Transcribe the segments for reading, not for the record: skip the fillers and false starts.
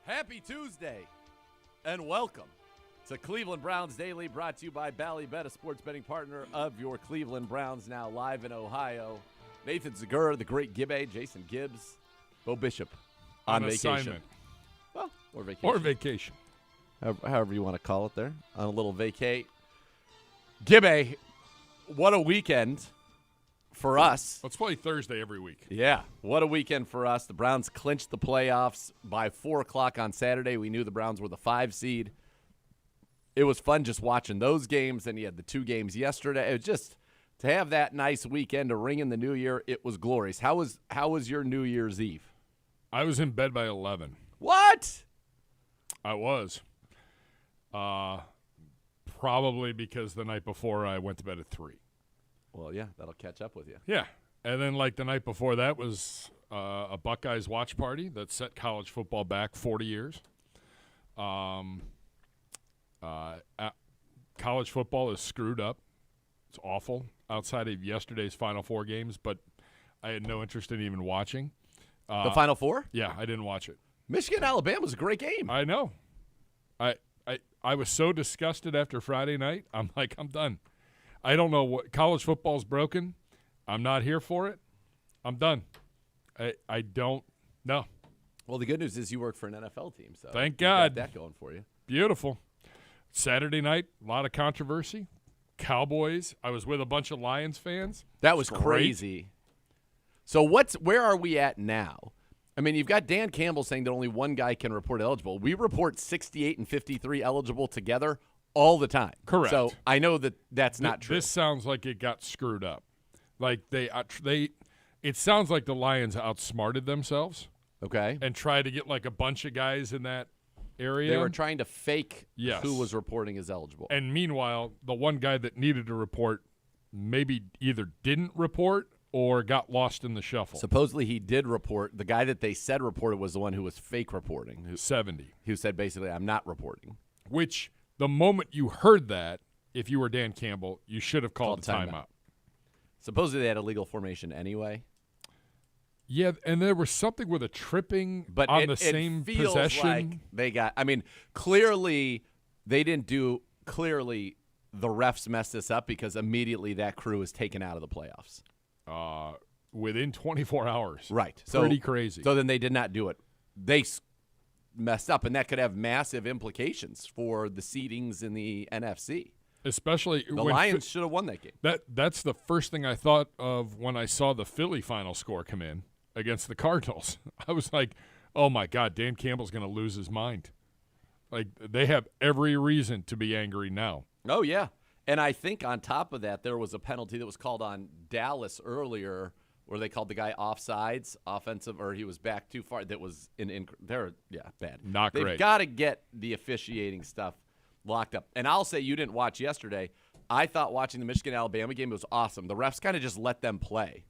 Happy Tuesday, and welcome to Cleveland Browns Daily, brought to you by Ballybet, a sports betting partner of your Cleveland Browns, now live in Ohio. Nathan Zegura, the great Gibbe, Jason Gibbs, Bo Bishop on vacation. Assignment. Well, or vacation. Or vacation. However you want to call it there, on a little vacate. Gibbe, what a weekend for us. Let's play Thursday every week. Yeah, what a weekend for us. The Browns clinched the playoffs by 4 o'clock on Saturday. We knew the Browns were the 5 seed. It was fun just watching those games, and you had the 2 games yesterday. It was just to have that nice weekend to ring in the new year. It was glorious. How was your New Year's Eve? I was in bed by 11. What? I was. Probably because the night before I went to bed at 3. Well, yeah, that'll catch up with you. Yeah. And then like the night before that was a Buckeyes watch party that set college football back 40 years. College football is screwed up. It's awful outside of yesterday's Final Four games, but I had no interest in even watching. The Final Four? Yeah, I didn't watch it. Michigan-Alabama was a great game. I know. I was so disgusted after Friday night. I'm like, I'm done. I don't know what college football's broken. I'm not here for it. I'm done. I don't know. Well, the good news is you work for an NFL team, so thank you God. got that going for you. Beautiful. Saturday night, a lot of controversy. Cowboys. I was with a bunch of Lions fans. That was crazy. So where are we at now? I mean, you've got Dan Campbell saying that only one guy can report eligible. We report 68 and 53 eligible together all the time. Correct. So I know that's not true. This sounds like it got screwed up. Like it sounds like the Lions outsmarted themselves. Okay. And tried to get like a bunch of guys in that area. They were trying to fake yes. who was reporting as eligible. And meanwhile, the one guy that needed to report maybe either didn't report or got lost in the shuffle. Supposedly he did report. The guy that they said reported was the one who was fake reporting. 70. Who said basically, I'm not reporting. Which, the moment you heard that, if you were Dan Campbell, you should have called the timeout. Supposedly they had a legal formation anyway. Yeah, and there was something with a tripping but on it, the same it feels possession. Like they got. I mean, clearly they didn't do. Clearly, the refs messed this up because immediately that crew is taken out of the playoffs. Within 24 hours. Right. Pretty crazy. So then they did not do it. They messed up, and that could have massive implications for the seedings in the NFC. Especially the Lions should have won that game. That's the first thing I thought of when I saw the Philly final score come in against the Cardinals. I was like, oh, my God, Dan Campbell's going to lose his mind. Like, they have every reason to be angry now. Oh, yeah. And I think on top of that, there was a penalty that was called on Dallas earlier where they called the guy offsides, offensive, or he was back too far. That was bad. Not great. They've got to get the officiating stuff locked up. And I'll say you didn't watch yesterday. I thought watching the Michigan-Alabama game was awesome. The refs kind of just let them play.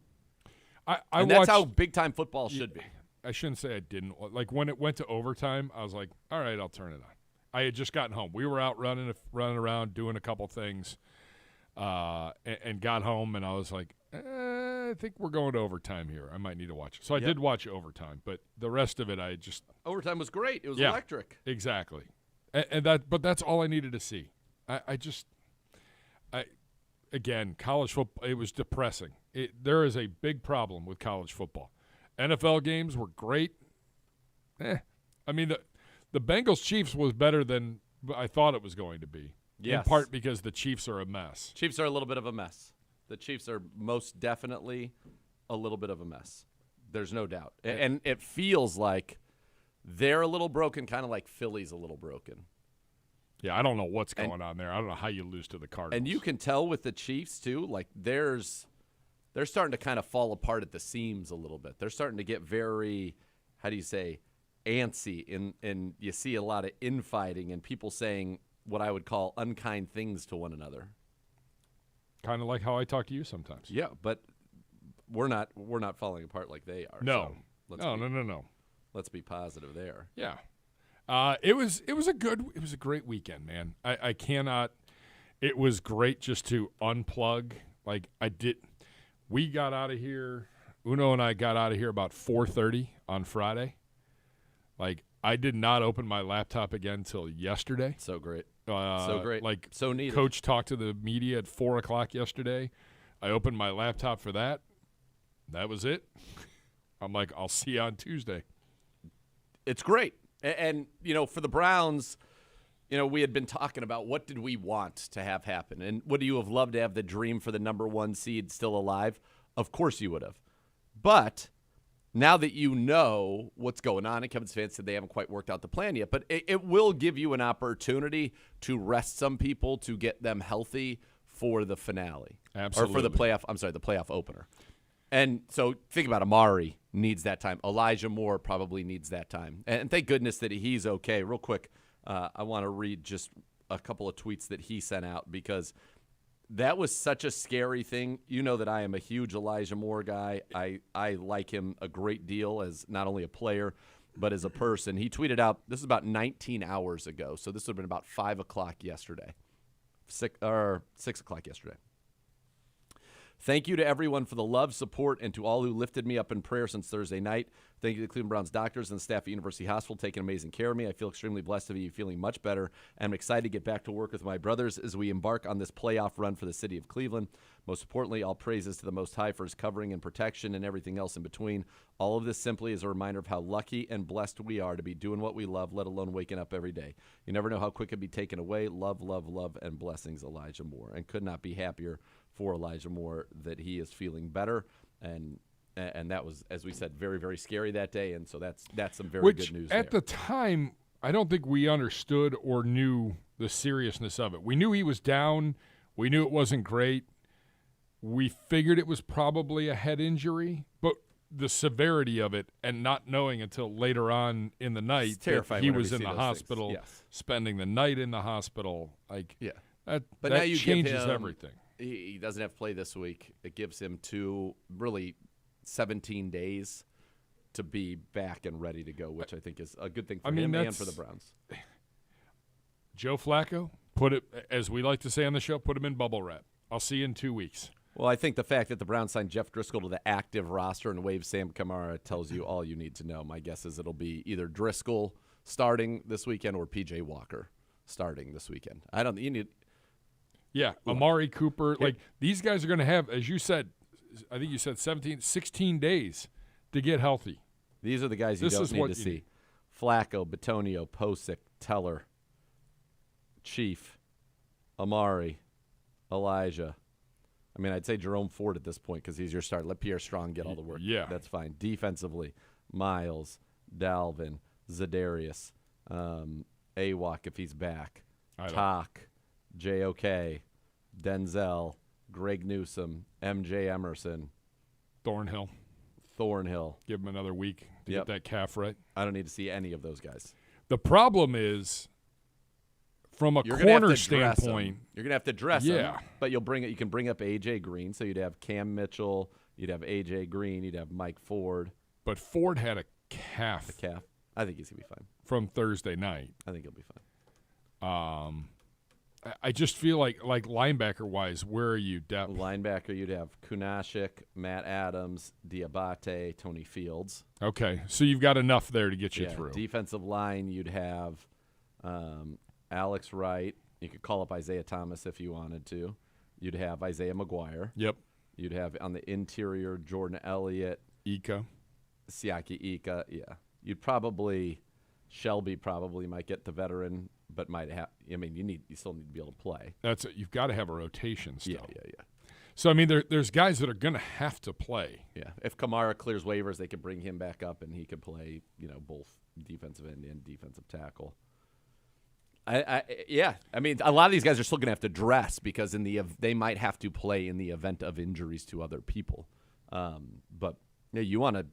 And that's how big-time football should be. I shouldn't say I didn't. Like, when it went to overtime, I was like, all right, I'll turn it on. I had just gotten home. We were out running around, doing a couple things, and got home, and I was like, I think we're going to overtime here. I might need to watch it. So I did watch overtime, but the rest of it, overtime was great. It was electric. Exactly, but that's all I needed to see. Again, college football. It was depressing. There is a big problem with college football. NFL games were great. I mean the Bengals-Chiefs was better than I thought it was going to be. Yes. In part because the Chiefs are a mess. Chiefs are a little bit of a mess. The Chiefs are most definitely a little bit of a mess. There's no doubt. And it feels like they're a little broken, kind of like Philly's a little broken. Yeah, I don't know what's going on there. I don't know how you lose to the Cardinals. And you can tell with the Chiefs, too, like they're starting to kind of fall apart at the seams a little bit. They're starting to get very, how do you say, antsy, and you see a lot of infighting and people saying what I would call unkind things to one another. Kind of like how I talk to you sometimes. Yeah, but we're not falling apart like they are. No. So No. Let's be positive there. Yeah. It was a great weekend, man. I cannot. It was great just to unplug. Like we got out of here. Uno and I got out of here about 4:30 on Friday. Like I did not open my laptop again until yesterday. So great. So great. Like, so needed. Coach talked to the media at 4 o'clock yesterday. I opened my laptop for that. That was it. I'm like, I'll see you on Tuesday. It's great. And for the Browns, we had been talking about what did we want to have happen. And would you have loved to have the dream for the number 1 seed still alive? Of course you would have. But now that you know what's going on, and Kevin's fans said they haven't quite worked out the plan yet, but it will give you an opportunity to rest some people to get them healthy for the finale. Absolutely. Or for the playoff opener. And so think about Amari needs that time. Elijah Moore probably needs that time. And thank goodness that he's okay. Real quick, I want to read just a couple of tweets that he sent out because that was such a scary thing. You know that I am a huge Elijah Moore guy. I like him a great deal as not only a player but as a person. He tweeted out, this is about 19 hours ago, so this would have been about 5 o'clock yesterday. 6 o'clock yesterday. Thank you to everyone for the love, support, and to all who lifted me up in prayer since Thursday night. Thank you to the Cleveland Browns doctors and the staff at University Hospital taking amazing care of me. I feel extremely blessed to be feeling much better, and I'm excited to get back to work with my brothers as we embark on this playoff run for the city of Cleveland. Most importantly, all praises to the Most High for his covering and protection and everything else in between. All of this simply is a reminder of how lucky and blessed we are to be doing what we love, let alone waking up every day. You never know how quick it can be taken away. Love, love, love, and blessings, Elijah Moore. And could not be happier for Elijah Moore that he is feeling better, and that was, as we said, very, very scary that day, and so that's some very good news at there. The time, I don't think we understood or knew the seriousness of it. We knew he was down. We knew it wasn't great. We figured it was probably a head injury, but the severity of it and not knowing until later on in the night that he was in the hospital, yes. Spending the night in the hospital, But that now you changes give him, everything. He doesn't have to play this week. It gives him 17 days to be back and ready to go, which I think is a good thing for him and for the Browns. Joe Flacco, put it, as we like to say on the show, put him in bubble wrap. I'll see you in 2 weeks. Well, I think the fact that the Browns signed Jeff Driscoll to the active roster and waived Sam Kamara tells you all you need to know. My guess is it'll be either Driscoll starting this weekend or P.J. Walker starting this weekend. Yeah, Amari Cooper. Like, these guys are going to have, as you said, I think you said 16 days to get healthy. These are the guys you don't need to see. Flacco, Bitonio, Posick, Teller, Chief, Amari, Elijah. I mean, I'd say Jerome Ford at this point because he's your start. Let Pierre Strong get all the work. Yeah. That's fine. Defensively, Miles, Dalvin, Zadarius, Awak if he's back, Talk, JOK, Denzel, Greg Newsome, MJ Emerson. Thornhill. Give him another week to get that calf right. I don't need to see any of those guys. The problem is, from a corner standpoint, you're going to have to dress him, but you can bring up A.J. Green, so you'd have Cam Mitchell, you'd have A.J. Green, you'd have Mike Ford. But Ford had a calf. I think he's going to be fine. From Thursday night. I think he'll be fine. I just feel like linebacker-wise, where are you depth? Linebacker, you'd have Kunashik, Matt Adams, Diabate, Tony Fields. Okay, so you've got enough there to get you through. Defensive line, you'd have Alex Wright. You could call up Isaiah Thomas if you wanted to. You'd have Isaiah McGuire. Yep. You'd have on the interior Jordan Elliott. Siaki Ika, yeah. You'd probably – Shelby probably might get the veteran, but might have. I mean, you still need to be able to play. You've got to have a rotation still. Yeah. So I mean, there's guys that are going to have to play. Yeah. If Kamara clears waivers, they could bring him back up, and he could play. Both defensive end and defensive tackle. I mean, a lot of these guys are still going to have to dress because they might have to play in the event of injuries to other people. But you want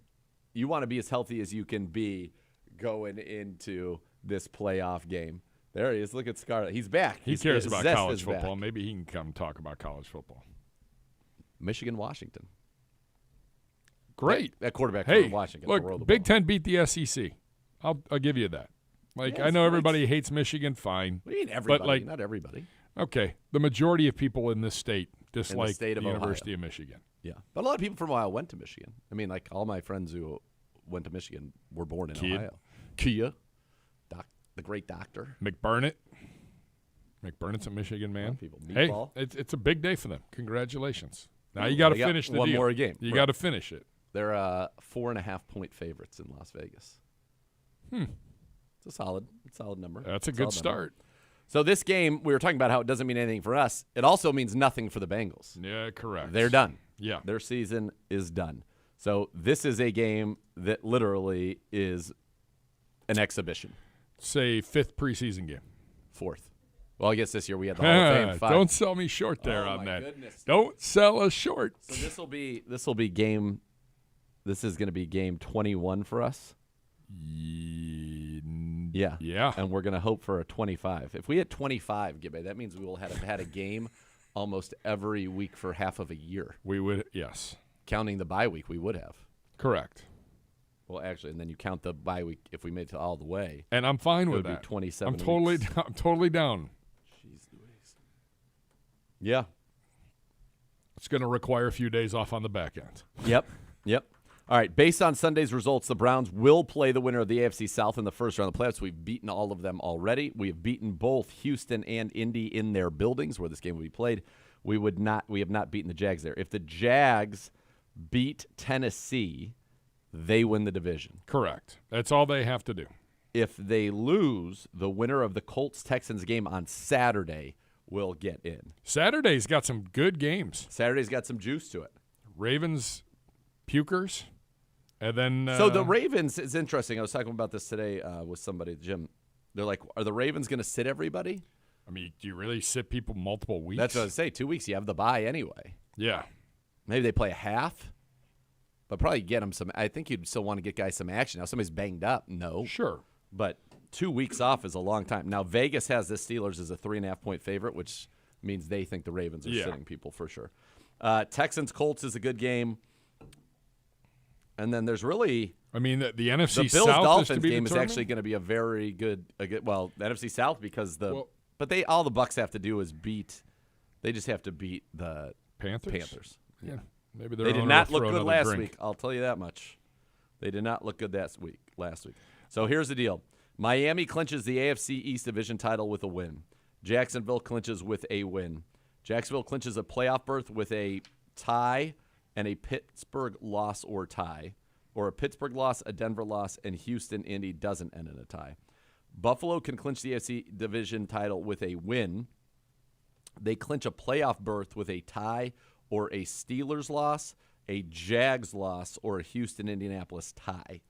to be as healthy as you can be going into this playoff game. There he is. Look at Scarlett. He's back. He cares about college football. Maybe he can come talk about college football. Michigan, Washington. Great. That quarterback from Washington. Look, Big Ten beat the SEC. I'll give you that. I know everybody hates Michigan. Fine. What do you mean everybody? But not everybody. Okay. The majority of people in this state dislike the University of Michigan. Yeah. But a lot of people from Ohio went to Michigan. I mean, all my friends who went to Michigan were born in Ohio. Kia. the great doctor. McBurnett. McBurnett's a Michigan man. People. Hey, Meatball. it's a big day for them. Congratulations. Now you got to finish the one deal. more game. You got to finish it. They're 4.5-point favorites in Las Vegas. It's a solid number. That's a good start. So this game, we were talking about how it doesn't mean anything for us. It also means nothing for the Bengals. Yeah, correct. They're done. Yeah. Their season is done. So this is a game that literally is an exhibition. Say 5th preseason game. 4th. Well, I guess this year we had the Hall of Fame 5. Don't sell me short there on that. Goodness. Don't sell us short. So this will be game. This is going to be game 21 for us. Yeah. Yeah. And we're going to hope for a 25. If we hit 25, Gibbe, that means we will have had a game almost every week for half of a year. We would, yes. Counting the bye week, we would have. Correct. Well, actually, and then you count the bye week if we made it all the way. And I'm fine it with would that. Be 27 I'm totally weeks. I'm totally down. Jeez Louise. Yeah. It's going to require a few days off on the back end. Yep. All right, based on Sunday's results, the Browns will play the winner of the AFC South in the first round of the playoffs. We've beaten all of them already. We have beaten both Houston and Indy in their buildings where this game will be played. We have not beaten the Jags there. If the Jags beat Tennessee, they win the division. Correct. That's all they have to do. If they lose, the winner of the Colts-Texans game on Saturday will get in. Saturday's got some good games. Saturday's got some juice to it. Ravens, Pukers, and then so the Ravens is interesting. I was talking about this today with somebody at the gym. They're like, are the Ravens going to sit everybody? I mean, do you really sit people multiple weeks? That's what I say. 2 weeks, you have the bye anyway. Yeah. Maybe they play a half, but probably get them some. I think you'd still want to get guys some action. Now, somebody's banged up. No. Sure. But 2 weeks off is a long time. Now, Vegas has the Steelers as a 3.5-point favorite, which means they think the Ravens are sitting people for sure. Texans-Colts is a good game. And then there's really – I mean, the NFC the South Bills-Dolphins game is actually going to be a very good well, the NFC South because all the Bucs have to do is they just have to beat the Panthers. Yeah. Maybe they did not look good last week. I'll tell you that much. They did not look good last week. So here's the deal. Miami clinches the AFC East Division title with a win. Jacksonville clinches with a win. Jacksonville clinches a playoff berth with a tie and a Pittsburgh loss or tie, or a Pittsburgh loss, a Denver loss, and Houston-Indy doesn't end in a tie. Buffalo can clinch the AFC Division title with a win. They clinch a playoff berth with a tie or a Steelers loss, a Jags loss, or a Houston-Indianapolis tie.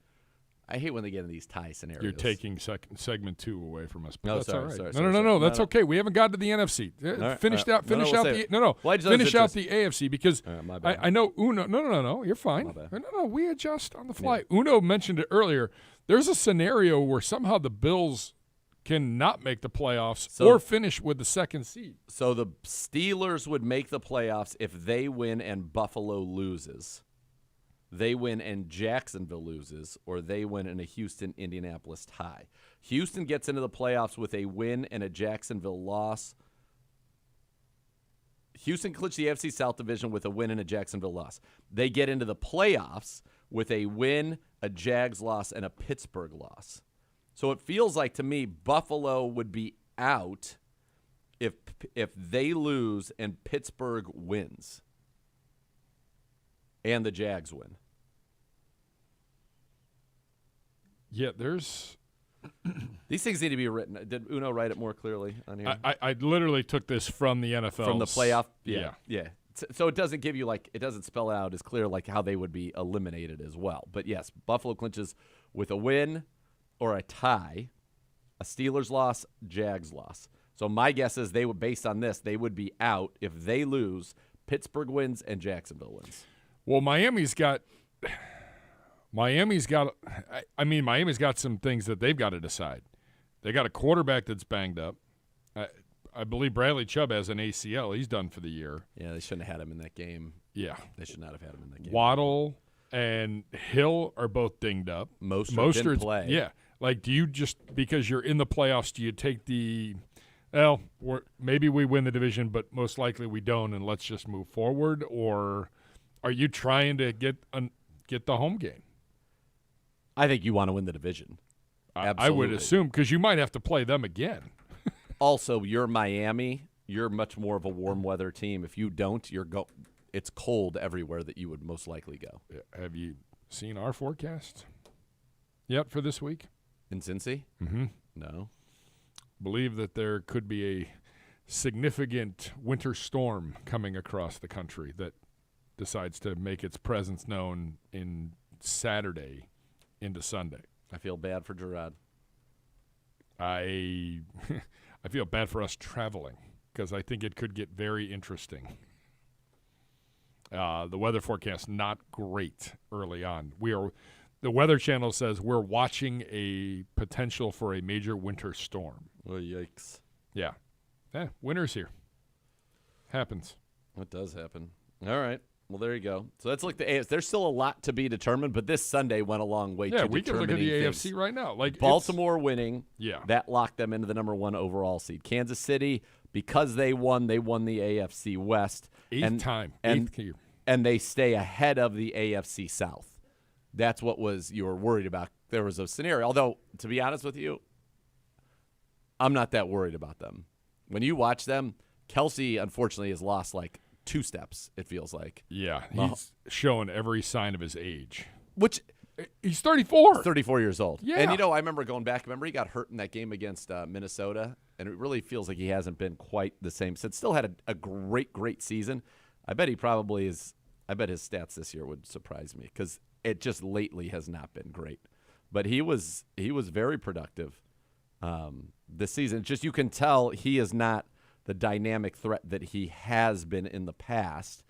I hate when they get in these tie scenarios. You're taking segment 2 away from us. But No, that's sorry, all right. sorry, No. That's okay. We haven't gotten to the NFC. Finish out the AFC because I know Uno. No. You're fine. No. We adjust on the fly. Yeah. Uno mentioned it earlier. There's a scenario where somehow the Bills can not make the playoffs or finish with the second seed. So the Steelers would make the playoffs if they win and Buffalo loses. They win and Jacksonville loses, or they win in a Houston-Indianapolis tie. Houston gets into the playoffs with a win and a Jacksonville loss. Houston clinched the AFC South Division with a win and a Jacksonville loss. They get into the playoffs with a win, a Jags loss, and a Pittsburgh loss. So it feels like to me Buffalo would be out if they lose and Pittsburgh wins and the Jags win. Yeah, there's these things need to be written. Did Uno write it more clearly on here? I literally took this from the NFL. From the playoff? Yeah. So it doesn't give you it doesn't spell out as clear like how they would be eliminated as well. But yes, Buffalo clinches with a win or a tie, a Steelers loss, Jags loss. So my guess is they would, based on this, they would be out if they lose, Pittsburgh wins and Jacksonville wins. Well, Miami's got some things that they've got to decide. They got a quarterback that's banged up. I believe Bradley Chubb has an ACL. He's done for the year. Yeah, they shouldn't have had him in that game. Yeah. They should not have had him in that game. Waddle and Hill are both dinged up. Mostert didn't play. Yeah. Do you just, because you're in the playoffs, do you take maybe we win the division, but most likely we don't, and let's just move forward? Or are you trying to get the home game? I think you want to win the division. I would assume, because you might have to play them again. Also, you're Miami. You're much more of a warm weather team. If you don't, it's cold everywhere that you would most likely go. Have you seen our forecast yet for this week? In Cincy? Mm-hmm. No. Believe that there could be a significant winter storm coming across the country that decides to make its presence known in Saturday into Sunday. I feel bad for Gerard. I feel bad for us traveling because I think it could get very interesting. The weather forecast not great early on. The Weather Channel says we're watching a potential for a major winter storm. Oh, yikes. Yeah. Winter's here. Happens. It does happen. All right. Well, there you go. So that's like the AFC. There's still a lot to be determined, but this Sunday went a long way to determining we can look at the things. AFC right now. Like Baltimore winning, that locked them into the number 1 overall seed. Kansas City, because they won the AFC West. Eighth year. And they stay ahead of the AFC South. That's what you were worried about. There was a scenario. Although, to be honest with you, I'm not that worried about them. When you watch them, Kelsey, unfortunately, has lost like 2 steps, it feels like. Yeah, he's showing every sign of his age. Which he's 34. 34 years old. Yeah. And, I remember going back. Remember he got hurt in that game against Minnesota? And it really feels like he hasn't been quite the same since. Still had a great season. I bet he probably is. I bet his stats this year would surprise me because it just lately has not been great. But he was very productive this season. Just you can tell he is not the dynamic threat that he has been in the past,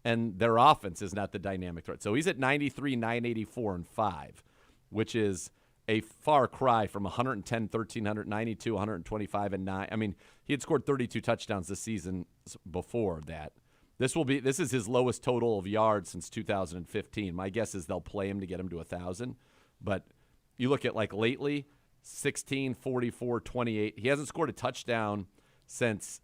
and their offense is not the dynamic threat. So he's at 93, 984, and 5, which is a far cry from 110, 1,392, 125, and 9. I mean, he had scored 32 touchdowns this season before that. This is his lowest total of yards since 2015. My guess is they'll play him to get him to 1,000. But you look at like lately, 16, 44, 28. He hasn't scored a touchdown since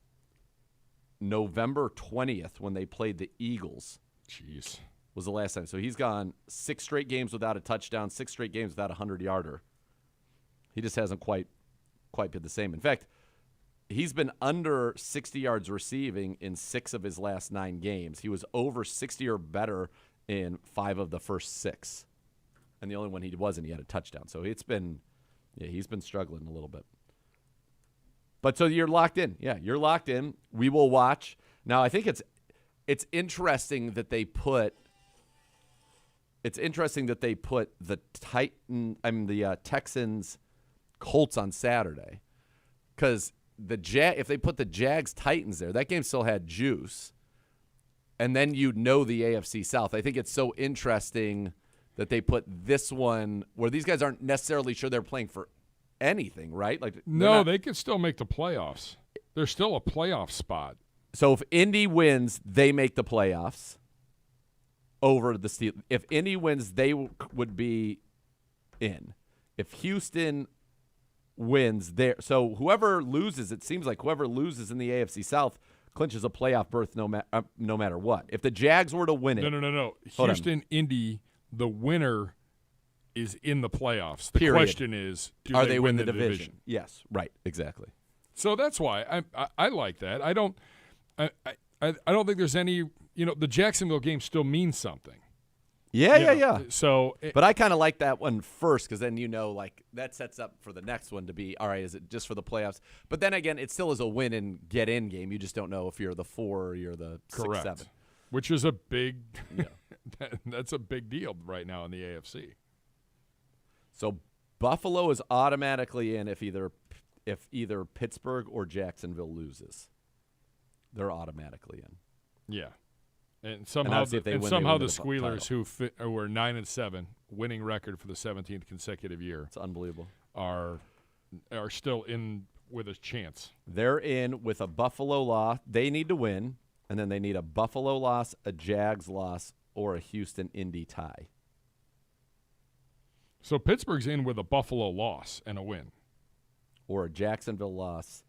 November 20th when they played the Eagles. Jeez. Was the last time. So he's gone 6 straight games without a touchdown, 6 straight games without a 100-yarder. He just hasn't quite been the same. In fact, he's been under 60 yards receiving in 6 of his last 9 games. He was over 60 or better in 5 of the first 6. And the only one he wasn't, he had a touchdown. So he's been struggling a little bit. But so you're locked in. Yeah, you're locked in. We will watch. Now, I think it's interesting that they put the Texans Colts on Saturday, because if they put the Jags Titans there, that game still had juice, and then the AFC South. I think it's so interesting that they put this one where these guys aren't necessarily sure they're playing for anything, right? Like they could still make the playoffs. There's still a playoff spot. So if Indy wins, they make the playoffs over the Steelers. If Indy wins, they would be in. If Houston wins, so whoever loses, it seems like whoever loses in the AFC South clinches a playoff berth no matter what. If the Jags were to win it. No. Houston, Indy, the winner is in the playoffs. The Period. question is, do they win the division? Yes, right, exactly. So that's why I like that. I don't think there's any, the Jacksonville game still means something. Yeah. So, but I kind of like that one first because then like that sets up for the next one to be all right. Is it just for the playoffs? But then again, it still is a win and get in game. You just don't know if you're the 4 or you're the 6, 7, which is a big. That's a big deal right now in the AFC. So Buffalo is automatically in if either Pittsburgh or Jacksonville loses. They're automatically in. Yeah. And somehow the Squealers, title. who are 9-7, winning record for the 17th consecutive year, it's unbelievable, are still in with a chance. They're in with a Buffalo loss. They need to win, and then they need a Buffalo loss, a Jags loss, or a Houston-Indy tie. So Pittsburgh's in with a Buffalo loss and a win, or a Jacksonville loss.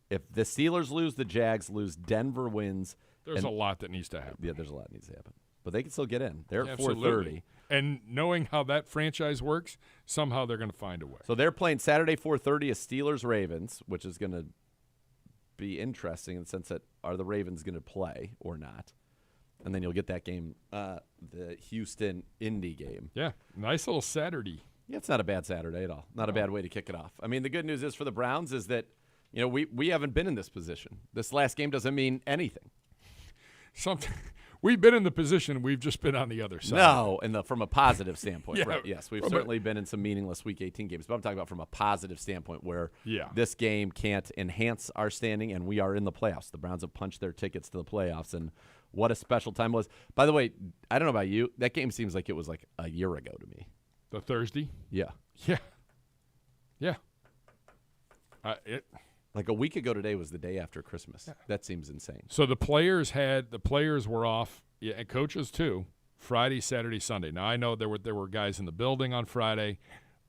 If the Steelers lose, the Jags lose, Denver wins. There's a lot that needs to happen. Yeah, there's a lot that needs to happen. But they can still get in. They're at Absolutely. 430. And knowing how that franchise works, somehow they're going to find a way. So they're playing Saturday 4:30 as Steelers-Ravens, which is going to be interesting in the sense that are the Ravens going to play or not? And then you'll get that game, the Houston-Indy game. Yeah, nice little Saturday. Yeah, it's not a bad Saturday at all. Not a bad way to kick it off. I mean, the good news is for the Browns is that, we haven't been in this position. This last game doesn't mean anything. We've been in the position. We've just been on the other side. No, from a positive standpoint, Yeah, right? Yes, we've certainly been in some meaningless Week 18 games, but I'm talking about from a positive standpoint where this game can't enhance our standing, and we are in the playoffs. The Browns have punched their tickets to the playoffs, and what a special time it was. By the way, I don't know about you, that game seems like it was like a year ago to me. The Thursday? Yeah. Yeah. Like a week ago today was the day after Christmas. Yeah. That seems insane. So the players were off, and coaches too, Friday, Saturday, Sunday. Now I know there were guys in the building on Friday,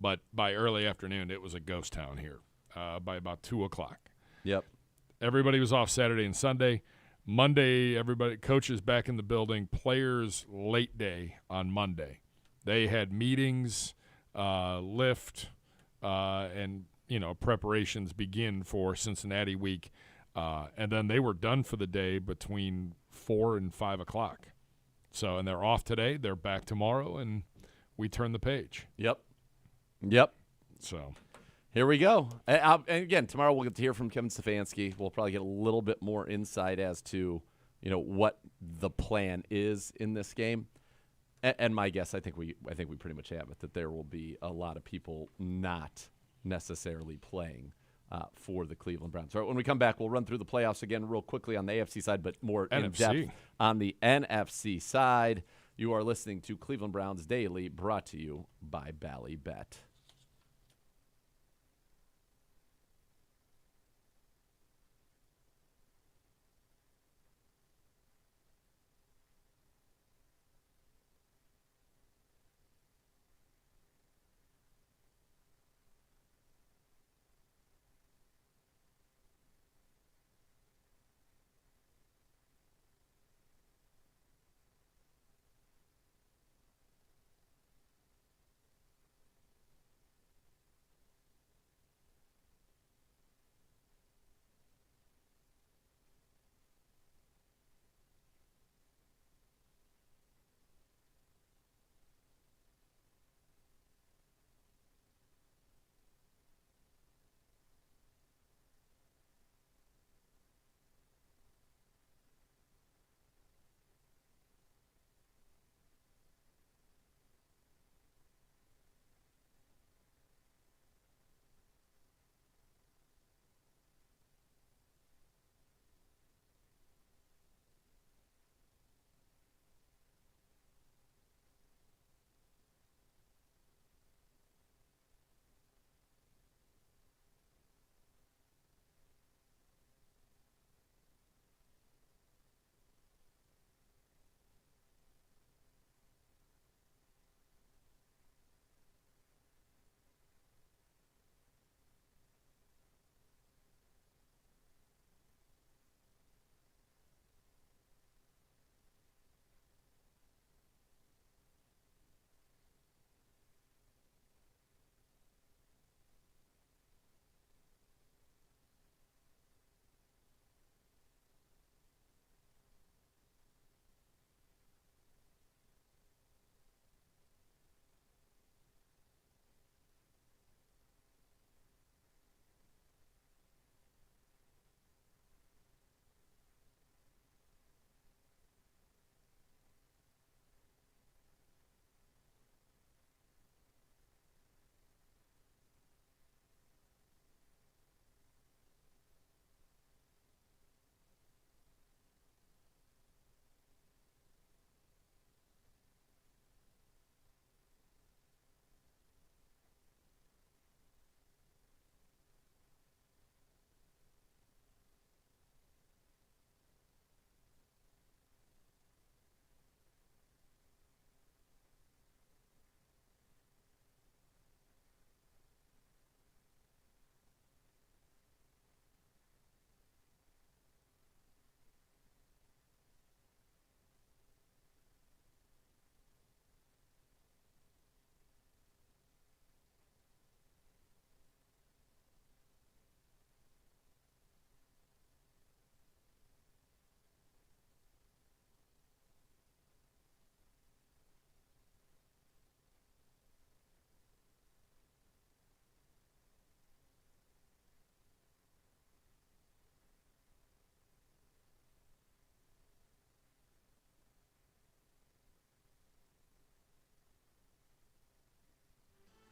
but by early afternoon it was a ghost town here. By about 2:00. Yep. Everybody was off Saturday and Sunday. Monday, coaches back in the building. Players late day on Monday. They had meetings, lift, and preparations begin for Cincinnati week, and then they were done for the day between 4 and 5 o'clock. So, and they're off today. They're back tomorrow, and we turn the page. Yep. So, here we go. And again, tomorrow we'll get to hear from Kevin Stefanski. We'll probably get a little bit more insight as to what the plan is in this game. And my guess, I think we pretty much have it, that there will be a lot of people not necessarily playing for the Cleveland Browns. All right, when we come back, we'll run through the playoffs again real quickly on the AFC side, but more in depth on the NFC side. You are listening to Cleveland Browns Daily, brought to you by Bally Bet.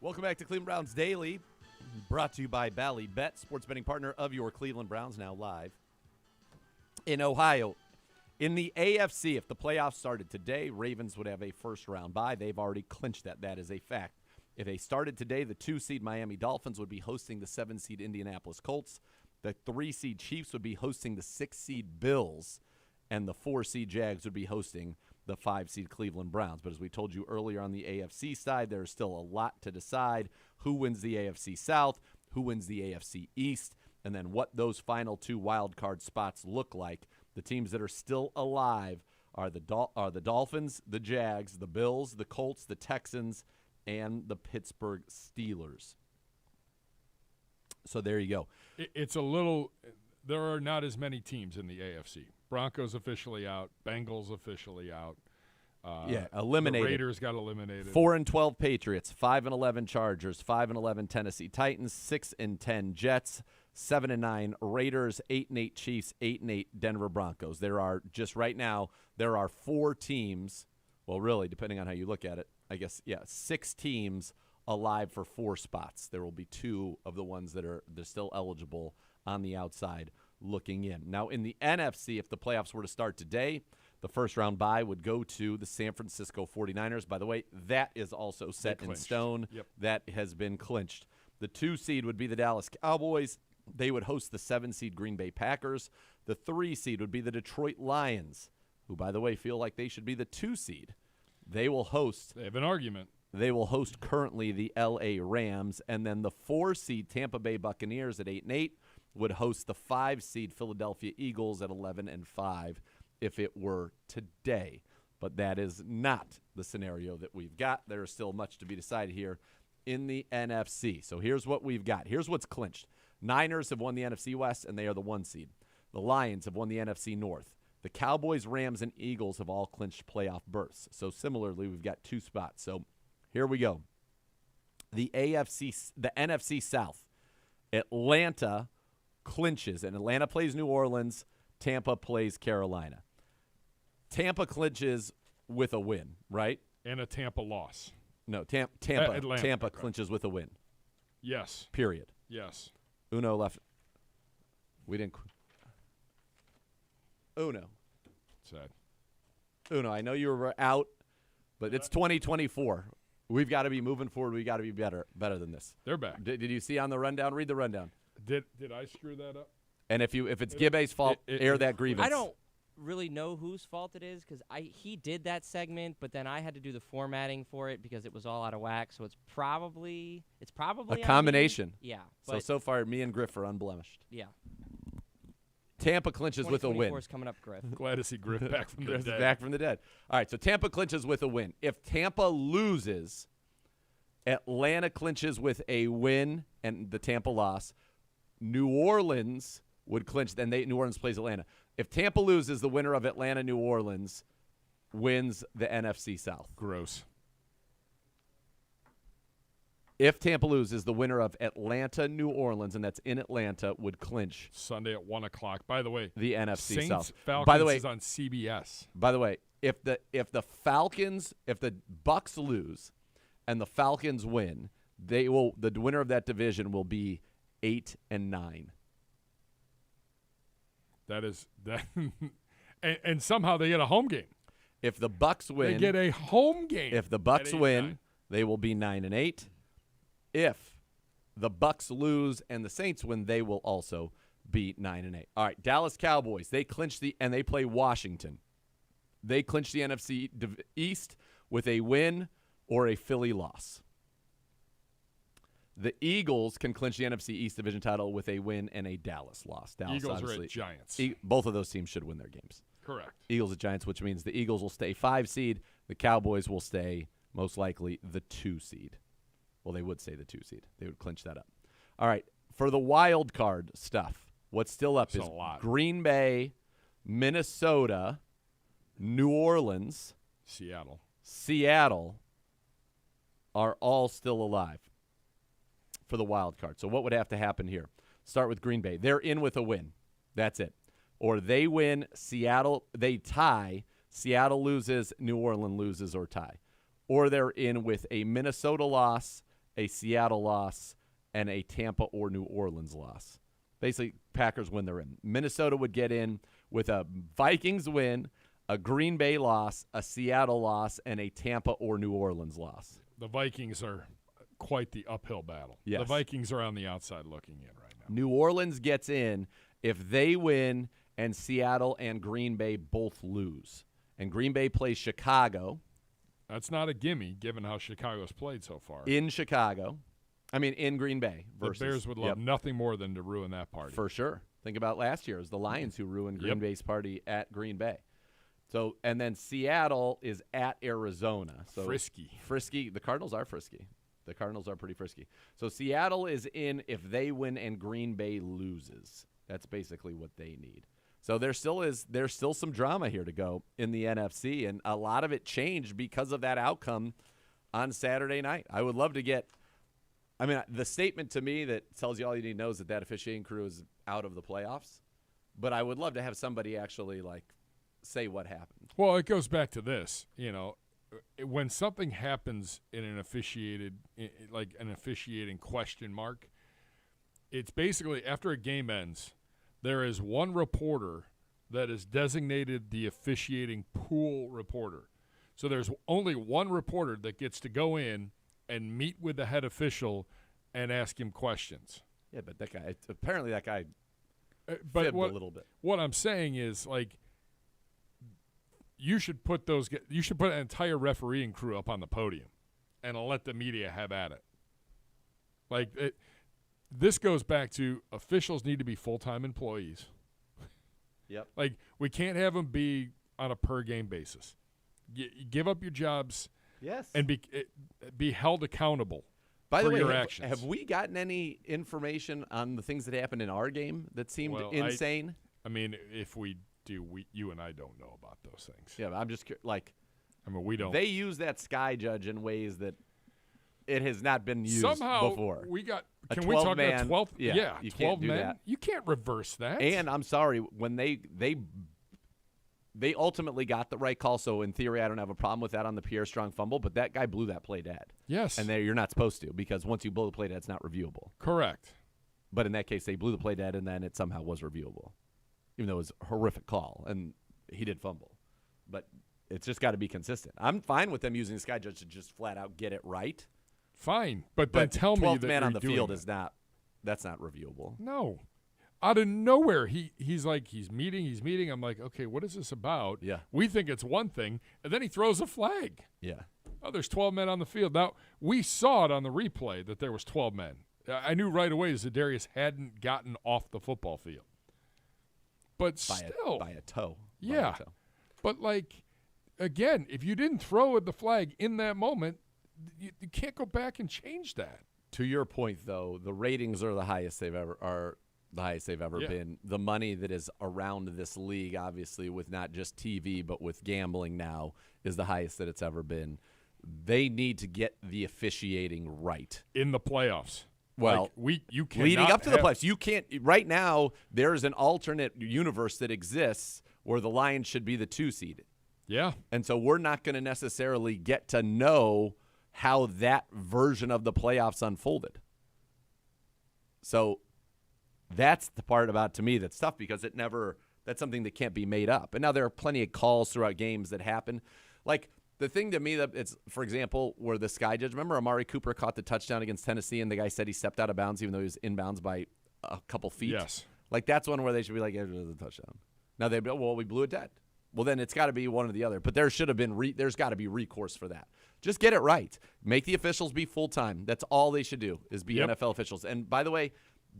Welcome back to Cleveland Browns Daily, brought to you by Bally Bet, sports betting partner of your Cleveland Browns, now live in Ohio. In the AFC, if the playoffs started today, Ravens would have a first-round bye. They've already clinched that. That is a fact. If they started today, the 2-seed Miami Dolphins would be hosting the 7-seed Indianapolis Colts. The 3-seed Chiefs would be hosting the 6-seed Bills, and the 4-seed Jags would be hosting the 5-seed Cleveland Browns. But as we told you earlier on the AFC side, there's still a lot to decide. Who wins the AFC South? Who wins the AFC East? And then what those final 2 wild card spots look like. The teams that are still alive are the Dolphins, the Jags, the Bills, the Colts, the Texans, and the Pittsburgh Steelers. So there you go. It's a little – there are not as many teams in the AFC. Broncos officially out. Bengals officially out. Eliminated. The Raiders got eliminated. 4-12 Patriots, 5-11 Chargers, 5-11 Tennessee Titans, 6-10 Jets, 7-9 Raiders, 8-8 Chiefs, 8-8 Denver Broncos. There are just right now there are 4 teams. Well, really, depending on how you look at it, I guess 6 teams alive for 4 spots. There will be 2 of the ones that are they're still eligible on the outside looking in. Now, in the NFC, if the playoffs were to start today, the first-round bye would go to the San Francisco 49ers. By the way, that is also set in stone. Yep. That has been clinched. The 2-seed would be the Dallas Cowboys. They would host the 7-seed Green Bay Packers. The 3-seed would be the Detroit Lions, who, by the way, feel like they should be the 2-seed. They will host. They have an argument. They will host currently the L.A. Rams. And then the 4-seed Tampa Bay Buccaneers at 8-8 would host the 5-seed Philadelphia Eagles at 11-5 if it were today. But that is not the scenario that we've got. There is still much to be decided here in the NFC. So here's what we've got. Here's what's clinched. Niners have won the NFC West, and they are the 1 seed. The Lions have won the NFC North. The Cowboys, Rams, and Eagles have all clinched playoff berths. So similarly, we've got 2 spots. So here we go. The NFC South. Atlanta clinches, and Atlanta plays New Orleans. Tampa plays Carolina. Tampa clinches with a win, right? And a Tampa loss. No, Tampa Atlanta. clinches with a win. Yes. Period. Yes. Uno left. We didn't. Uno. Sad. Uno, I know you were out, but it's 2024. We've got to be moving forward. We've got to be better than this. They're back. Did you see on the rundown? Read the rundown. Did I screw that up? And if it's Gibbe's fault, air that grievance. I don't really know whose fault it is because he did that segment, but then I had to do the formatting for it because it was all out of whack. So it's probably a combination. Yeah. So far, me and Griff are unblemished. Yeah. Tampa clinches with a win. 2024 is coming up, Griff. Glad to see Griff back from the dead. Back from the dead. All right, so Tampa clinches with a win. If Tampa loses, Atlanta clinches with a win and the Tampa loss. New Orleans would clinch. Then New Orleans plays Atlanta. If Tampa loses, the winner of Atlanta-New Orleans wins the NFC South. Gross. If Tampa loses, the winner of Atlanta-New Orleans, and that's in Atlanta, would clinch Sunday at 1 o'clock. By the way, the NFC Saints South. Falcons By the way, is on CBS. By the way, if the Bucks lose and the Falcons win, the winner of that division will be 8-9. That is that, and somehow they get a home game. If the Bucks win, they get a home game. If the Bucks win, they will be 9-8. If the Bucks lose and the Saints win, they will also be 9-8. All right, Dallas Cowboys, they clinch and they play Washington. They clinch the NFC East with a win or a Philly loss. The Eagles can clinch the NFC East division title with a win and a Dallas loss. Dallas, Eagles obviously, are at Giants. Both of those teams should win their games. Correct. Eagles at Giants, which means the Eagles will stay 5 seed. The Cowboys will stay, most likely, the 2 seed. Well, they would say the 2 seed. They would clinch that up. All right, for the wild card stuff, what's still up is Green Bay, Minnesota, New Orleans, Seattle are all still alive for the wild card. So what would have to happen here? Start with Green Bay. They're in with a win. That's it. Or they win, they tie, Seattle loses, New Orleans loses or tie. Or they're in with a Minnesota loss a Seattle loss, and a Tampa or New Orleans loss. Basically, Packers win, they're in. Minnesota would get in with a Vikings win, a Green Bay loss, a Seattle loss, and a Tampa or New Orleans loss. The Vikings are quite the uphill battle. Yes. The Vikings are on the outside looking in right now. New Orleans gets in if they win and Seattle and Green Bay both lose. And Green Bay plays Chicago. That's not a gimme, given how Chicago's played so far. In Chicago. I mean, in Green Bay. Versus, the Bears would love nothing more than to ruin that party. For sure. Think about last year. It was the Lions who ruined Green Bay's party at Green Bay. So, and then Seattle is at Arizona. So Frisky. The Cardinals are frisky. The Cardinals are pretty frisky. So Seattle is in if they win and Green Bay loses. That's basically what they need. So there's still some drama here to go in the NFC, and a lot of it changed because of that outcome on Saturday night. I would love to get – I mean, the statement to me that tells you all you need to know is that officiating crew is out of the playoffs. But I would love to have somebody actually, like, say what happened. Well, it goes back to this. You know, when something happens in an officiating question mark, it's basically after a game ends – there is one reporter that is designated the officiating pool reporter. So there's only one reporter that gets to go in and meet with the head official and ask him questions. Yeah, but apparently that guy fibbed a little bit. What I'm saying is, like, you should put an entire refereeing crew up on the podium and let the media have at it. Like, this goes back to officials need to be full-time employees. Yep. Like, we can't have them be on a per-game basis. Give up your jobs. Yes. And be held accountable By the for way, your actions. Have we gotten any information on the things that happened in our game that seemed insane? I mean, if we do, you and I don't know about those things. Yeah, but I'm just like. I mean, we don't. They use that sky judge in ways that it has not been used Somehow before. We got. A Can we talk man, about 12? Yeah, you 12 can't do men. that. You can't reverse that. And I'm sorry, when they ultimately got the right call. So in theory, I don't have a problem with that on the Pierre Strong fumble. But that guy blew that play dead. Yes. And you're not supposed to, because once you blow the play dead, it's not reviewable. Correct. But in that case, they blew the play dead, and then it somehow was reviewable, even though it was a horrific call, and he did fumble. But it's just got to be consistent. I'm fine with them using the sky judge to just flat out get it right. Fine, but then tell me that 12th man on the field that. is not. That's not reviewable. No. Out of nowhere, he's meeting. I'm like, okay, what is this about? Yeah. We think it's one thing, and then he throws a flag. Yeah. Oh, there's 12 men on the field. Now, we saw it on the replay that there was 12 men. I knew right away Zadarius hadn't gotten off the football field. But still. By a toe. Yeah. By a toe. But, like, again, if you didn't throw the flag in that moment, you can't go back and change that. To your point, though, the ratings are the highest they've ever been. The money that is around this league, obviously, with not just TV but with gambling now, is the highest that it's ever been. They need to get the officiating right in the playoffs. Well, you cannot leading up to the playoffs, you can't. Right now, there is an alternate universe that exists where the Lions should be the 2 seed. Yeah, and so we're not going to necessarily get to know how that version of the playoffs unfolded. So that's the part about, to me, that's tough, because that's something that can't be made up. And now there are plenty of calls throughout games that happen. Like, the thing to me that it's, for example, where the sky judge, remember Amari Cooper caught the touchdown against Tennessee and the guy said he stepped out of bounds even though he was inbounds by a couple feet? Yes. Like, that's one where they should be like, it was a touchdown. Now they'd be, well, we blew it dead. Well, then it's got to be one or the other. But there should have been there's got to be recourse for that. Just get it right. Make the officials be full-time. That's all they should do, is be NFL officials. And, by the way,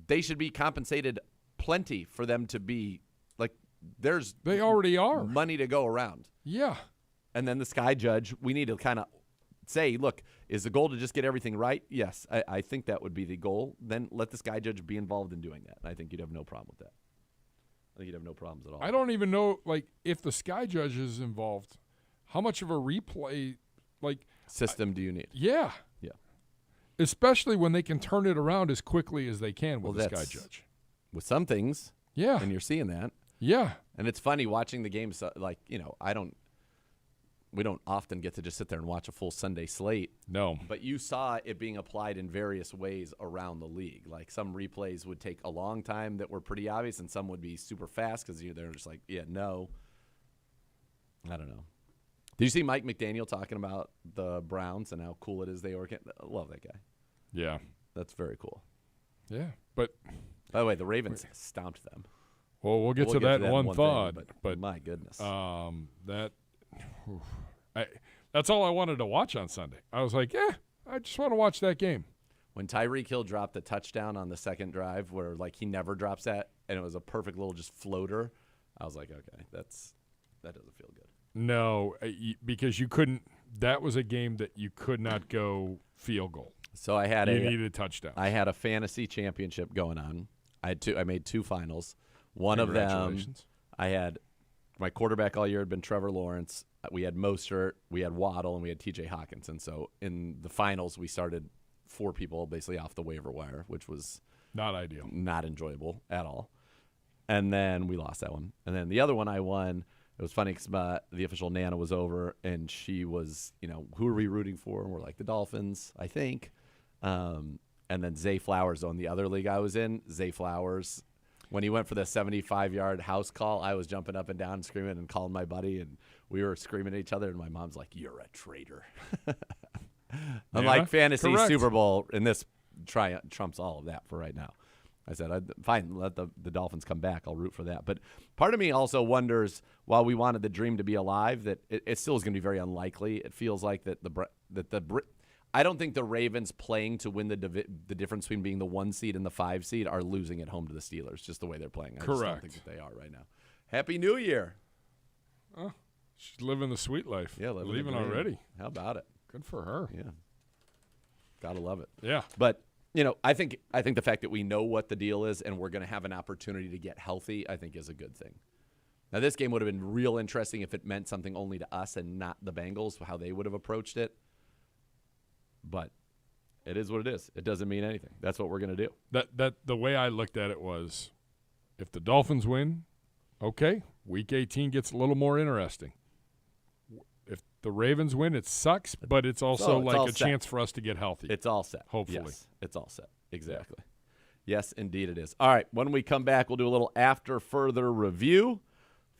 they should be compensated plenty for them to be, like, they already are. Money to go around. Yeah. And then the sky judge, we need to kind of say, look, is the goal to just get everything right? Yes, I think that would be the goal. Then let the sky judge be involved in doing that. And I think you'd have no problem with that. I think you'd have no problems at all. I don't even know, like, if the sky judge is involved, how much of a replay, like, system do you need? Yeah. Yeah. Especially when they can turn it around as quickly as they can with the sky judge. With some things. Yeah. And you're seeing that. Yeah. And it's funny watching the games, like, we don't often get to just sit there and watch a full Sunday slate. No. But you saw it being applied in various ways around the league. Like some replays would take a long time that were pretty obvious, and some would be super fast because they're just like, yeah, no. I don't know. Did you see Mike McDaniel talking about the Browns and how cool it is they work? I love that guy. Yeah. That's very cool. Yeah. But by the way, the Ravens stomped them. well, we'll get to that in one thought. But my goodness. That's all I wanted to watch on Sunday. I was like, yeah, I just want to watch that game. When Tyreek Hill dropped the touchdown on the second drive where, like, he never drops that, and it was a perfect little just floater, I was like, okay, that doesn't feel good. No, because you couldn't – that was a game that you could not go field goal. So I had you needed a touchdown. I had a fantasy championship going on. I made 2 finals. One of them, I had my quarterback all year had been Trevor Lawrence. We had Mostert, we had Waddle, and we had T.J. Hawkinson. So in the finals, we started 4 people basically off the waiver wire, which was not ideal, not enjoyable at all. And then we lost that one. And then the other one I won. It was funny because the official Nana was over, and she was, who are we rooting for? And we're like, the Dolphins, I think. And then Zay Flowers on the other league I was in. Zay Flowers, when he went for the 75-yard house call, I was jumping up and down and screaming and calling my buddy, and we were screaming at each other, and my mom's like, you're a traitor. I'm like, fantasy correct. Super Bowl, and this trumps all of that for right now. I said, fine, let the Dolphins come back. I'll root for that. But part of me also wonders, while we wanted the dream to be alive, that it still is going to be very unlikely. It feels like I don't think the Ravens playing to win the difference between being the 1 seed and the 5 seed are losing at home to the Steelers, just the way they're playing. I just don't think that they are right now. Happy New Year. Oh, she's living the sweet life. Yeah, leaving already. How about it? Good for her. Yeah. Gotta love it. Yeah. But I think the fact that we know what the deal is and we're going to have an opportunity to get healthy, I think is a good thing. Now, this game would have been real interesting if it meant something only to us and not the Bengals, how they would have approached it. But it is what it is. It doesn't mean anything. That's what we're going to do. That the way I looked at it was, if the Dolphins win, okay, Week 18 gets a little more interesting. If the Ravens win, it sucks, but it's also like a chance for us to get healthy. It's all set. Hopefully. Yes, it's all set. Exactly. Yeah. Yes, indeed it is. All right, when we come back, we'll do a little after further review.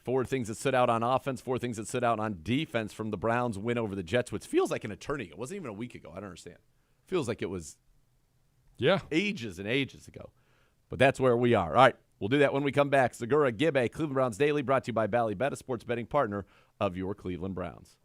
4 things that stood out on offense, 4 things that stood out on defense from the Browns' win over the Jets, which feels like an eternity. It wasn't even a week ago. I don't understand. Feels like it was ages and ages ago. But that's where we are. All right, we'll do that when we come back. Segura Gibbe, Cleveland Browns Daily, brought to you by Bally Bet, a sports betting partner of your Cleveland Browns.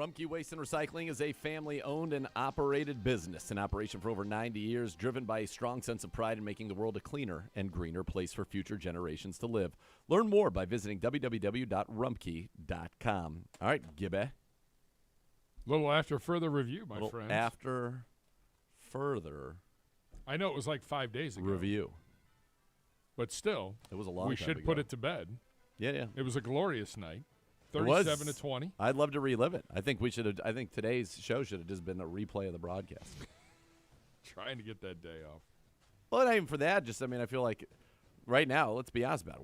Rumpke Waste and Recycling is a family-owned and operated business in operation for over 90 years, driven by a strong sense of pride in making the world a cleaner and greener place for future generations to live. Learn more by visiting www.rumpke.com. All right, Gibby. A little after further review, my Little friends. after further I know it was like 5 days ago. review. But still, It was a long we time should ago. put it to bed. Yeah. It was a glorious night. It was. 37-20. I'd love to relive it. I think today's show should have just been a replay of the broadcast. Trying to get that day off. Well, not even for that. Just, I feel like right now, let's be honest about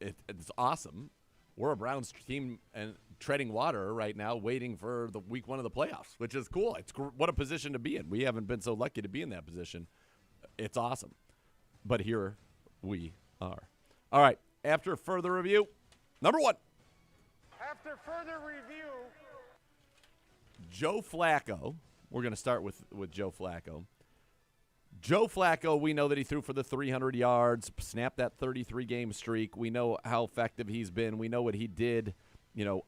it. It's awesome. We're a Browns team and treading water right now, waiting for the week 1 of the playoffs, which is cool. What a position to be in. We haven't been so lucky to be in that position. It's awesome. But here we are. All right. After further review, number 1. After further review, Joe Flacco. We're going to start with Joe Flacco. Joe Flacco, we know that he threw for the 300 yards, snapped that 33-game streak. We know how effective he's been. We know what he did,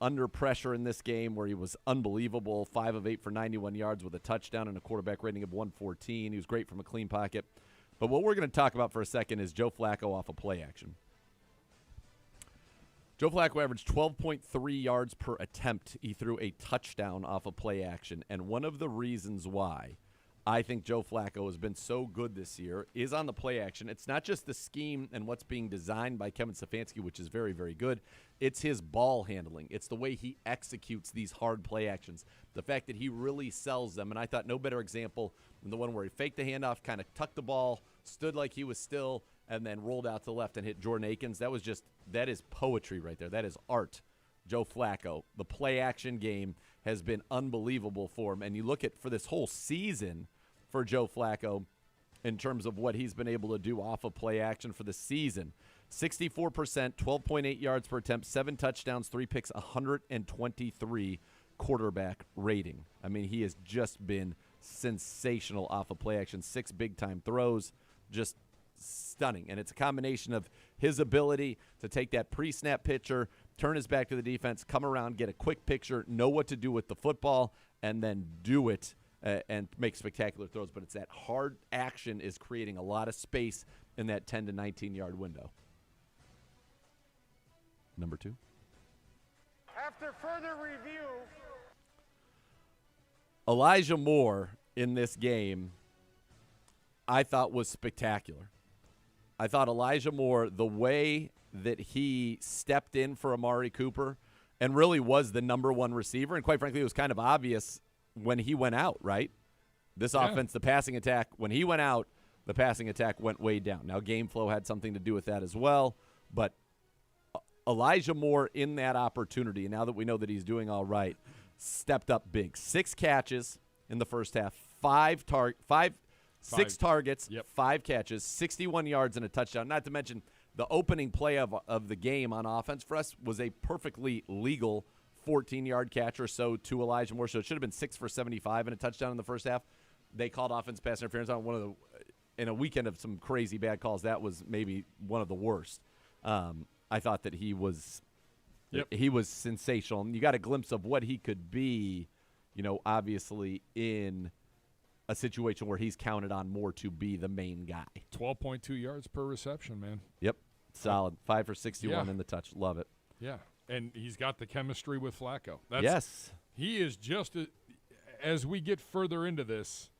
under pressure in this game where he was unbelievable, 5 of 8 for 91 yards with a touchdown and a quarterback rating of 114. He was great from a clean pocket. But what we're going to talk about for a second is Joe Flacco off of play action. Joe Flacco averaged 12.3 yards per attempt. He threw a touchdown off of play action. And one of the reasons why I think Joe Flacco has been so good this year is on the play action. It's not just the scheme and what's being designed by Kevin Stefanski, which is very, very good. It's his ball handling. It's the way he executes these hard play actions. The fact that he really sells them. And I thought no better example than the one where he faked the handoff, kind of tucked the ball, stood like he was still, and then rolled out to the left and hit Jordan Akins. That is poetry right there. That is art. Joe Flacco, the play-action game has been unbelievable for him. And you look at for this whole season for Joe Flacco in terms of what he's been able to do off of play action for the season. 64%, 12.8 yards per attempt, 7 touchdowns, 3 picks, 123 quarterback rating. He has just been sensational off of play action. 6 big-time throws, just stunning. And it's a combination of his ability to take that pre-snap picture, turn his back to the defense, come around, get a quick picture, know what to do with the football, and then do it and make spectacular throws. But it's that hard action is creating a lot of space in that 10 to 19-yard window. Number 2. after further review, Elijah Moore in this game I thought was spectacular. I thought Elijah Moore, the way that he stepped in for Amari Cooper and really was the number 1 receiver, and quite frankly, it was kind of obvious when he went out, right? This offense, the passing attack, when he went out, the passing attack went way down. Now, game flow had something to do with that as well, but Elijah Moore in that opportunity, and now that we know that he's doing all right, stepped up big. 6 catches in the first half, 6 targets, 5 catches, 61 yards, and a touchdown. Not to mention the opening play of the game on offense for us was a perfectly legal 14-yard catch or so to Elijah Moore. So it should have been 6 for 75 and a touchdown in the first half. They called offense pass interference on in a weekend of some crazy bad calls. That was maybe one of the worst. I thought that he was sensational. And you got a glimpse of what he could be, obviously in a situation where he's counted on more to be the main guy. 12.2 yards per reception, man. Yep. Solid. 5 for 61 in the touch. Love it. Yeah. And he's got the chemistry with Flacco. Yes. He is just, as we get further into this,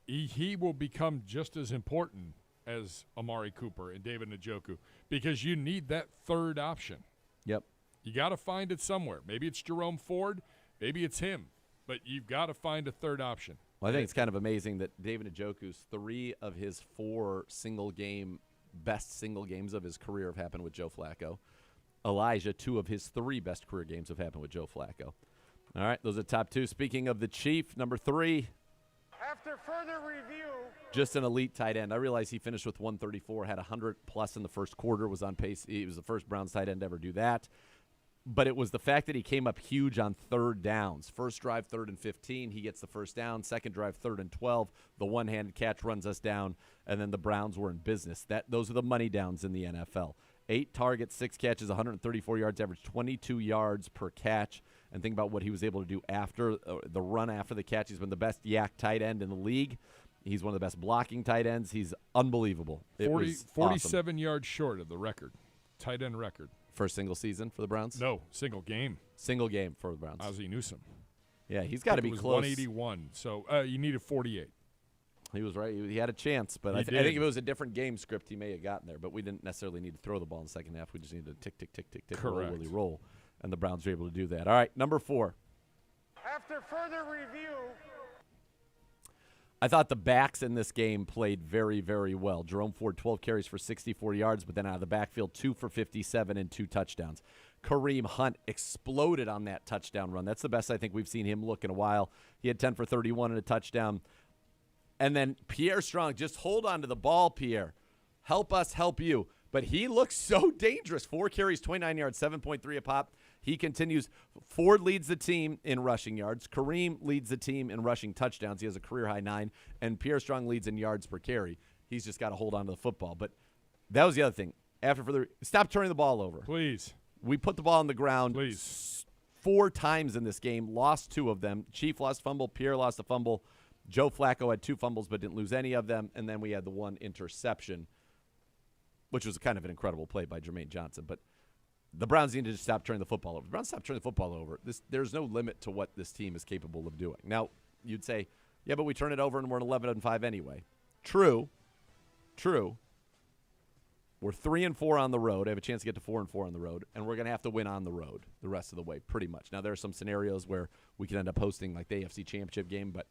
he will become just as important as Amari Cooper and David Njoku because you need that third option. Yep. You got to find it somewhere. Maybe it's Jerome Ford. Maybe it's him. But you've got to find a third option. Well, I think it's kind of amazing that David Njoku's 3 of his 4 best single games of his career have happened with Joe Flacco. Elijah, 2 of his 3 best career games have happened with Joe Flacco. All right, those are top 2. Speaking of the Chief, number 3. after further review, Just an elite tight end. I realize he finished with 134, had 100-plus in the first quarter, was on pace. He was the first Browns tight end to ever do that. But it was the fact that he came up huge on third downs. First drive, 3rd and 15, he gets the first down. Second drive, 3rd and 12. The one-handed catch runs us down, and then the Browns were in business. Those are the money downs in the NFL. 8 targets, 6 catches, 134 yards, average 22 yards per catch. and think about what he was able to do after the run after the catch. He's been the best yak tight end in the league. He's one of the best blocking tight ends. He's unbelievable. 47 awesome. Yards short of the record, tight end record. For a single season for the Browns? No, single game. Single game for the Browns. Ozzie Newsome. Yeah, he's got to be it was close. 181, so you needed 48. He was right. He had a chance, but I think if it was a different game script, he may have gotten there. But we didn't necessarily need to throw the ball in the second half. We just needed to tick, tick, tick, tick, tick, Correct. roll, and the Browns were able to do that. All right, number 4. After further review, I thought the backs in this game played very, very well. Jerome Ford, 12 carries for 64 yards, but then out of the backfield, 2 for 57 and 2 touchdowns. Kareem Hunt exploded on that touchdown run. That's the best I think we've seen him look in a while. He had 10 for 31 and a touchdown. And then Pierre Strong, just hold on to the ball, Pierre. Help us help you. But he looks so dangerous. 4 carries, 29 yards, 7.3 a pop. He continues. Ford leads the team in rushing yards. Kareem leads the team in rushing touchdowns. He has a career-high 9. And Pierre Strong leads in yards per carry. He's just got to hold on to the football. But that was the other thing. Stop turning the ball over. Please. We put the ball on the ground Please. 4 times in this game, lost 2 of them. Chief lost a fumble. Pierre lost a fumble. Joe Flacco had 2 fumbles but didn't lose any of them. And then we had the 1 interception, which was kind of an incredible play by Jermaine Johnson. But the Browns need to just stop turning the football over. The Browns stop turning the football over. There's no limit to what this team is capable of doing. Now, you'd say, yeah, but we turn it over and we're 11-5 anyway. True. We're 3-4 on the road. I have a chance to get to 4-4 on the road, and we're going to have to win on the road the rest of the way, pretty much. Now, there are some scenarios where we could end up hosting like the AFC Championship game, but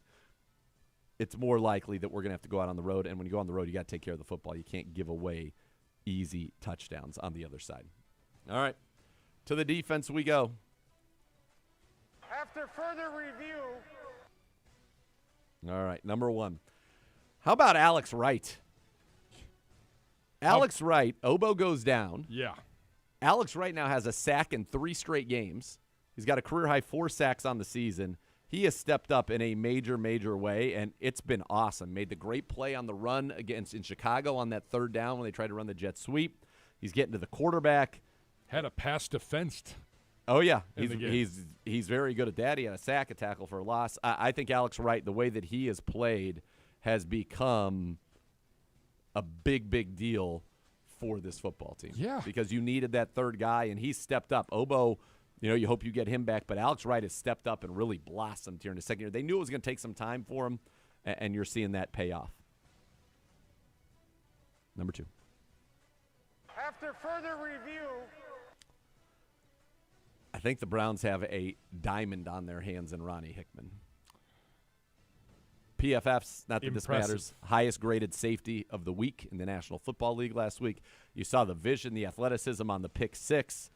it's more likely that we're going to have to go out on the road, and when you go on the road, you got to take care of the football. You can't give away easy touchdowns on the other side. All right, to the defense we go. after further review, All right, number 1. How about Alex Wright? Alex Wright, Obo goes down. Yeah. Alex Wright now has a sack in 3 straight games. He's got a career-high 4 sacks on the season. He has stepped up in a major, major way, and it's been awesome. Made the great play on the run in Chicago on that 3rd down when they tried to run the jet sweep. He's getting to the quarterback. Had a pass defensed. Oh, yeah. In the game. He's very good at that. He had a sack, a tackle for a loss. I think Alex Wright, the way that he has played, has become a big, big deal for this football team. Yeah. Because you needed that 3rd guy, and he's stepped up. Obo, you hope you get him back, but Alex Wright has stepped up and really blossomed here in the second year. They knew it was going to take some time for him, and you're seeing that pay off. Number 2. after further review, I think the Browns have a diamond on their hands in Ronnie Hickman. PFF's, not that this matters, highest graded safety of the week in the National Football League last week. You saw the vision, the athleticism on the pick 6.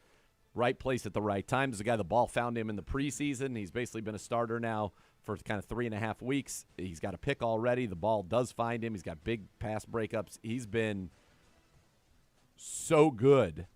Right place at the right time. There's a guy, the ball found him in the preseason. He's basically been a starter now for kind of 3.5 weeks. He's got a pick already. The ball does find him. He's got big pass breakups. He's been so good.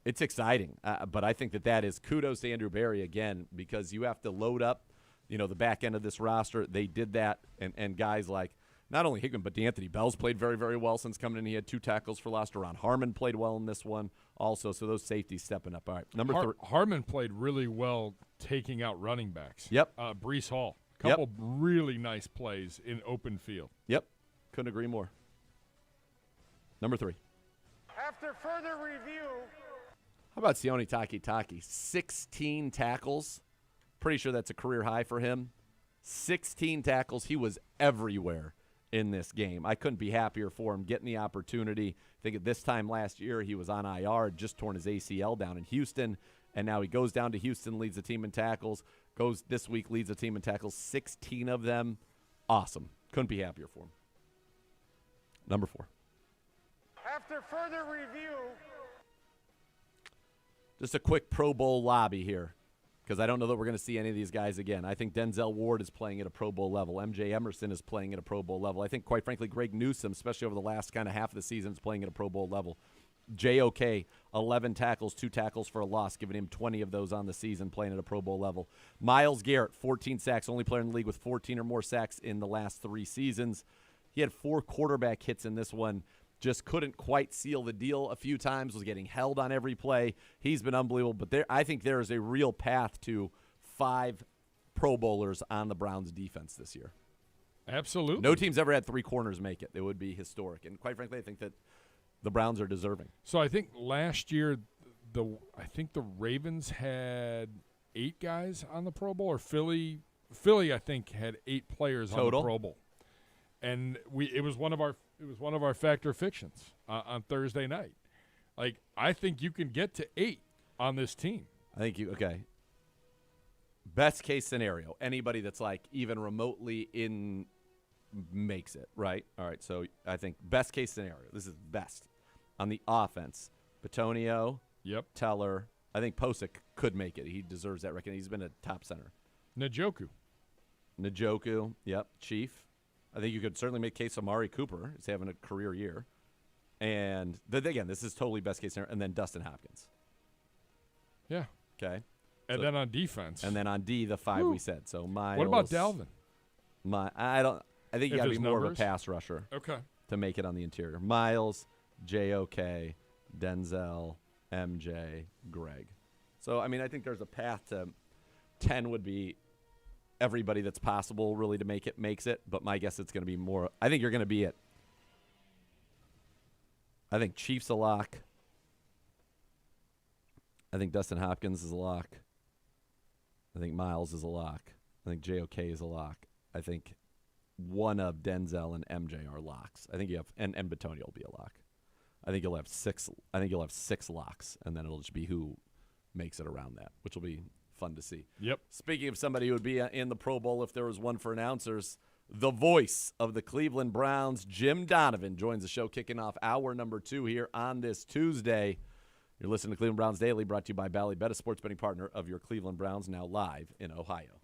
It's exciting. But I think that is kudos to Andrew Berry again, because you have to load up, the back end of this roster. They did that, and guys like not only Hickman, but DeAnthony Bell's played very, very well since coming in. He had 2 tackles for loss. Ron Harmon played well in this one also, so those safeties stepping up. All right, number 3. Harmon played really well taking out running backs. Yep. Breece Hall. Couple really nice plays in open field. Yep. Couldn't agree more. Number 3. after further review, How about Sione Takitaki? 16 tackles. Pretty sure that's a career high for him. 16 tackles. He was everywhere in this game. I couldn't be happier for him getting the opportunity. I think at this time last year he was on IR, just torn his ACL down in Houston, and now he goes down to Houston, leads the team in tackles, goes this week, leads the team in tackles, 16 of them. Awesome. Couldn't be happier for him. Number 4. after further review, Just a quick Pro Bowl lobby here, because I don't know that we're going to see any of these guys again. I think Denzel Ward is playing at a Pro Bowl level. MJ Emerson is playing at a Pro Bowl level. I think, quite frankly, Greg Newsome, especially over the last kind of half of the season, is playing at a Pro Bowl level. JOK, 11 tackles, 2 tackles for a loss, giving him 20 of those on the season, playing at a Pro Bowl level. Myles Garrett, 14 sacks, only player in the league with 14 or more sacks in the last 3 seasons. He had 4 quarterback hits in this one. Just couldn't quite seal the deal a few times, was getting held on every play. He's been unbelievable, but I think there is a real path to 5 Pro Bowlers on the Browns defense this year. Absolutely. No team's ever had 3 corners make it. It would be historic. And quite frankly, I think that the Browns are deserving. So I think last year, I think the Ravens had 8 guys on the Pro Bowl, or Philly, I think, had 8 players Total? on the Pro Bowl. And it was one of our Fact or Fictions on Thursday night. Like, I think you can get to 8 on this team. I think okay. Best case scenario, anybody that's like even remotely in makes it, right? All right, so I think best case scenario, this is best. On the offense, Petonio, Yep. Teller, I think Posick could make it. He deserves that recognition. He's been a top center. Njoku, yep, Chief. I think you could certainly make case Amari Cooper is having a career year. And again, this is totally best case scenario. And then Dustin Hopkins. Yeah. Okay. And then on defense. And then on D, the 5 we said. So Miles. What about Dalvin? I think you got to be more of a pass rusher. Okay. To make it on the interior. Miles, JOK, Denzel, MJ, Greg. So, I mean, I think there's a path to 10 would be everybody that's possible really to make it makes it. But my guess it's going to be more. I think you're going to be at. I think Chiefs a lock. I think Dustin Hopkins is a lock. I think Miles is a lock. I think JOK is a lock. I think one of Denzel and MJ are locks. I think you have and Betonio will be a lock. I think you'll have 6. I think you'll have 6 locks, and then it'll just be who makes it around that, which will be fun to see. Yep. Speaking of somebody who would be in the Pro Bowl if there was one for announcers, the voice of the Cleveland Browns, Jim Donovan, joins the show, kicking off hour number 2 here on this Tuesday. You're listening to Cleveland Browns Daily, brought to you by Bally Bet, a sports betting partner of your Cleveland Browns, now live in Ohio.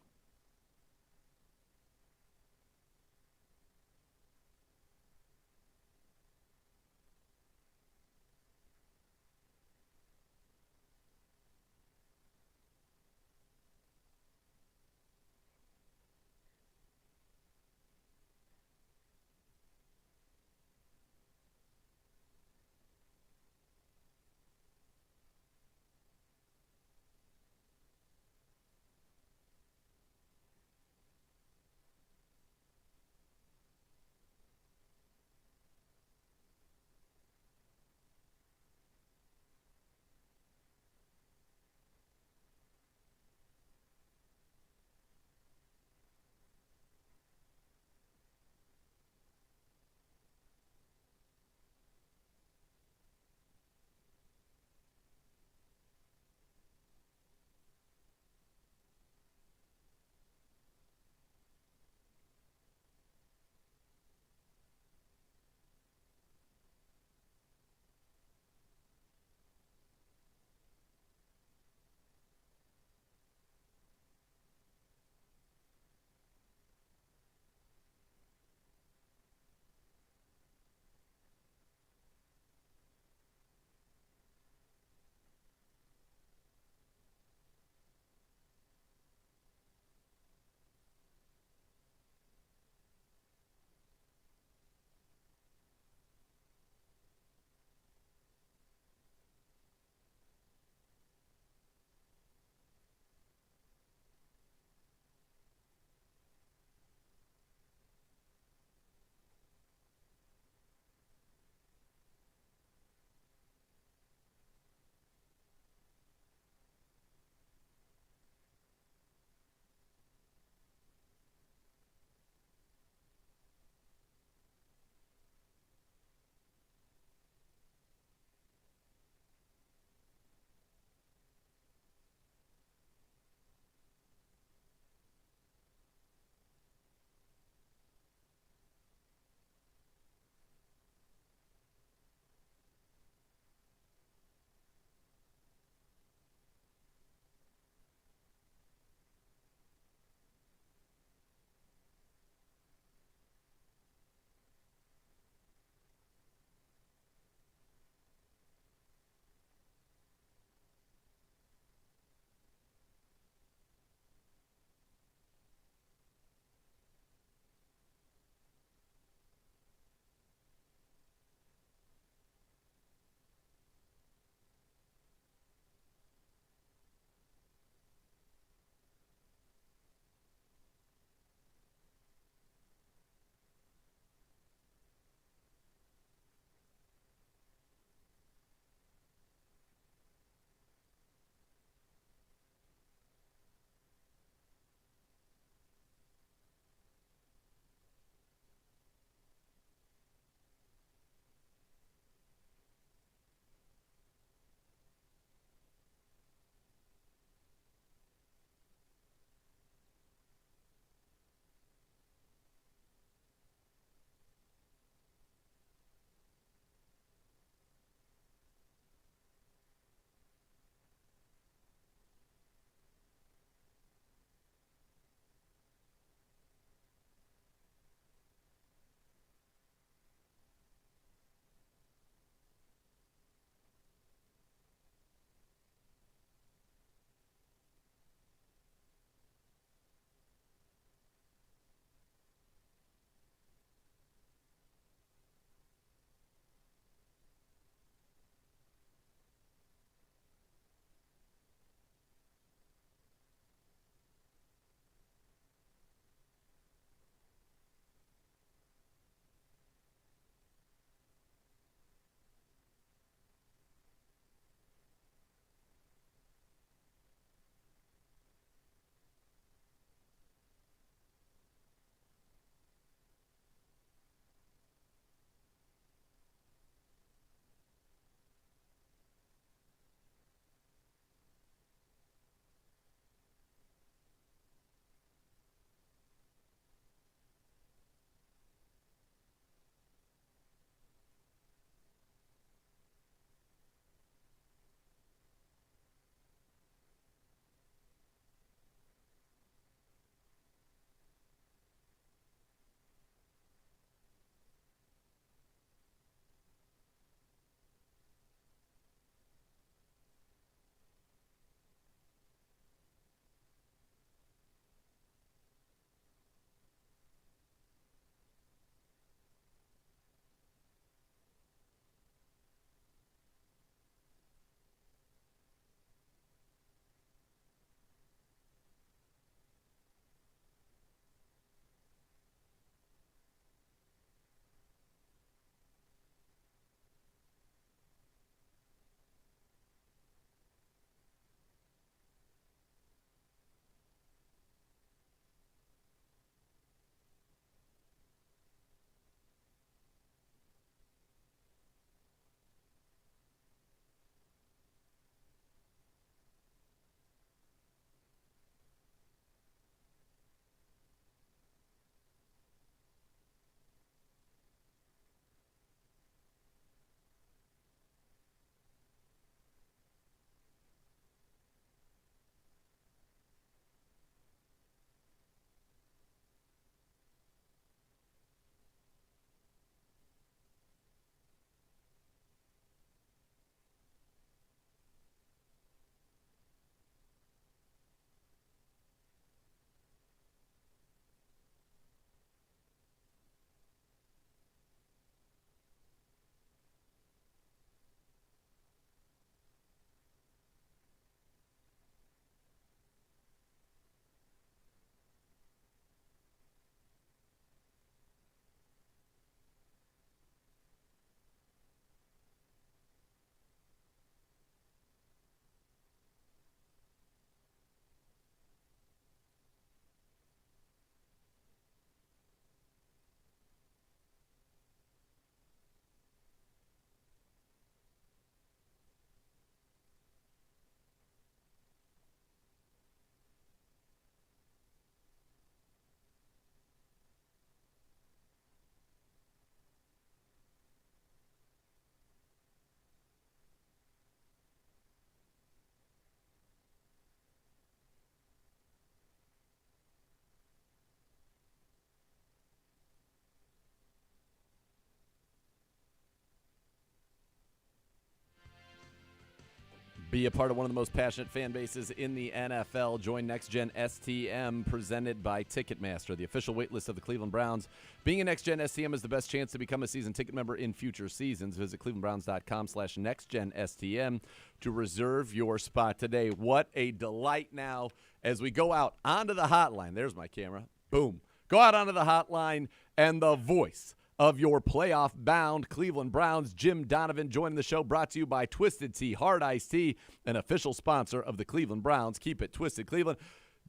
Be a part of one of the most passionate fan bases in the NFL. Join Next Gen STM, presented by Ticketmaster, the official waitlist of the Cleveland Browns. Being a Next Gen STM is the best chance to become a season ticket member in future seasons. Visit clevelandbrowns.com/nextgenstm to reserve your spot today. What a delight now as we go out onto the hotline. There's my camera. Boom. Go out onto the hotline, and the voice of your playoff-bound Cleveland Browns, Jim Donovan, joining the show, brought to you by Twisted Tea Hard Iced Tea, an official sponsor of the Cleveland Browns. Keep it twisted, Cleveland.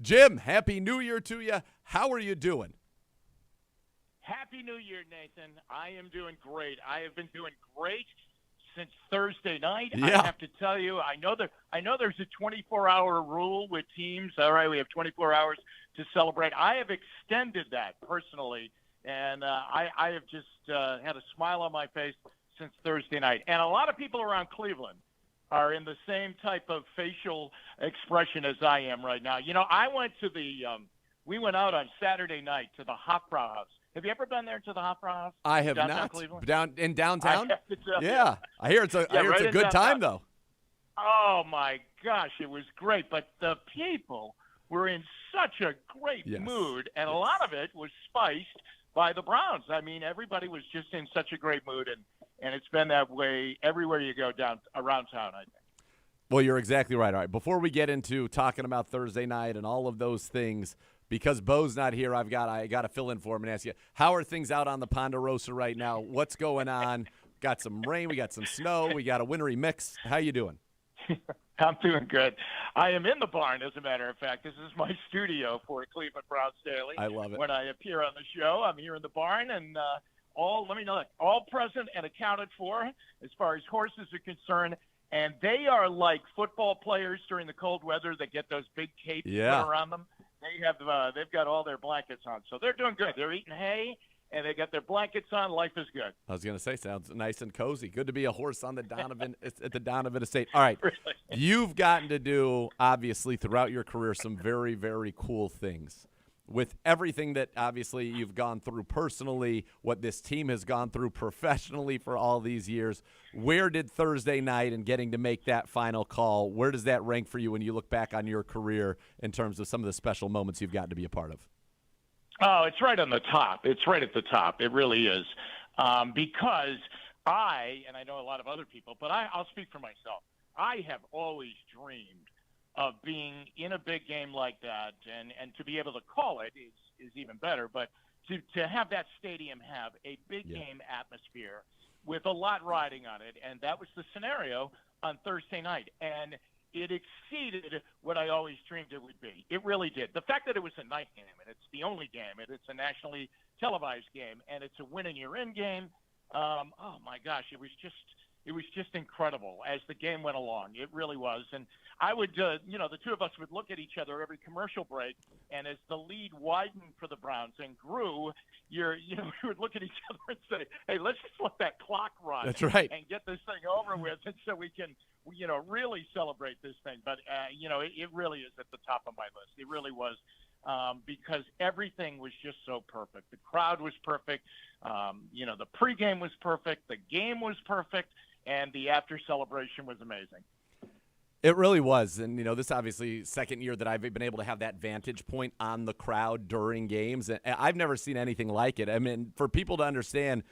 Jim, Happy New Year to you. How are you doing? Happy New Year, Nathan. I am doing great. I have been doing great since Thursday night. Yeah. I have to tell you, I know there's a 24-hour rule with teams. All right, we have 24 hours to celebrate. I have extended that personally. And I have just had a smile on my face since Thursday night. And a lot of people around Cleveland are in the same type of facial expression as I am right now. You know, I went to we went out on Saturday night to the Hofbrau House. Have you ever been there to the Hofbrau House? I have downtown not. Cleveland? Down in downtown? I have to tell Yeah. you. I hear it's a right in good time, downtown. though. Oh, my gosh, it was great. But the people were in such a great Yes. mood, and a lot of it was spiced by the Browns. I mean, everybody was just in such a great mood, and it's been that way everywhere you go down around town, I think. Well, you're exactly right. All right, before we get into talking about Thursday night and all of those things, because Bo's not here, I got to fill in for him and ask you, how are things out on the Ponderosa right now? What's going on? Got some rain, we got some snow, we got a wintry mix. How you doing? I'm doing good. I am in the barn, as a matter of fact. This is my studio for Cleveland Browns Daily. I love it. When I appear on the show, I'm here in the barn, and all present and accounted for as far as horses are concerned. And they are like football players during the cold weather that get those big capes put around them. They've got all their blankets on, so they're doing good. They're eating hay, and they got their blankets on. Life is good. I was going to say, sounds nice and cozy. Good to be a horse on the Donovan at the Donovan estate. All right, Really? You've gotten to do, obviously, throughout your career, some very, very cool things. With everything that, obviously, you've gone through personally, what this team has gone through professionally for all these years, where did Thursday night and getting to make that final call, where does that rank for you when you look back on your career in terms of some of the special moments you've gotten to be a part of? Oh, it's right on the top. It's right at the top. It really is. Because and I know a lot of other people, but I'll speak for myself. I have always dreamed of being in a big game like that, and to be able to call it is even better. But to have that stadium have a big game atmosphere with a lot riding on it, and that was the scenario on Thursday night. And it exceeded what I always dreamed it would be. It really did. The fact that it was a night game, and it's the only game, and it's a nationally televised game, and it's a win-and-you're-in game, oh, my gosh, it was just incredible as the game went along. It really was. And I would, the two of us would look at each other every commercial break, and as the lead widened for the Browns and grew, we would look at each other and say, hey, let's just let that clock run. That's right. And get this thing over with, and so we can, really celebrate this thing. But, it really is at the top of my list. It really was. Because everything was just so perfect. The crowd was perfect. The pregame was perfect. The game was perfect. And the after celebration was amazing. It really was. And, this obviously second year that I've been able to have that vantage point on the crowd during games. And I've never seen anything like it. I mean, for people to understand,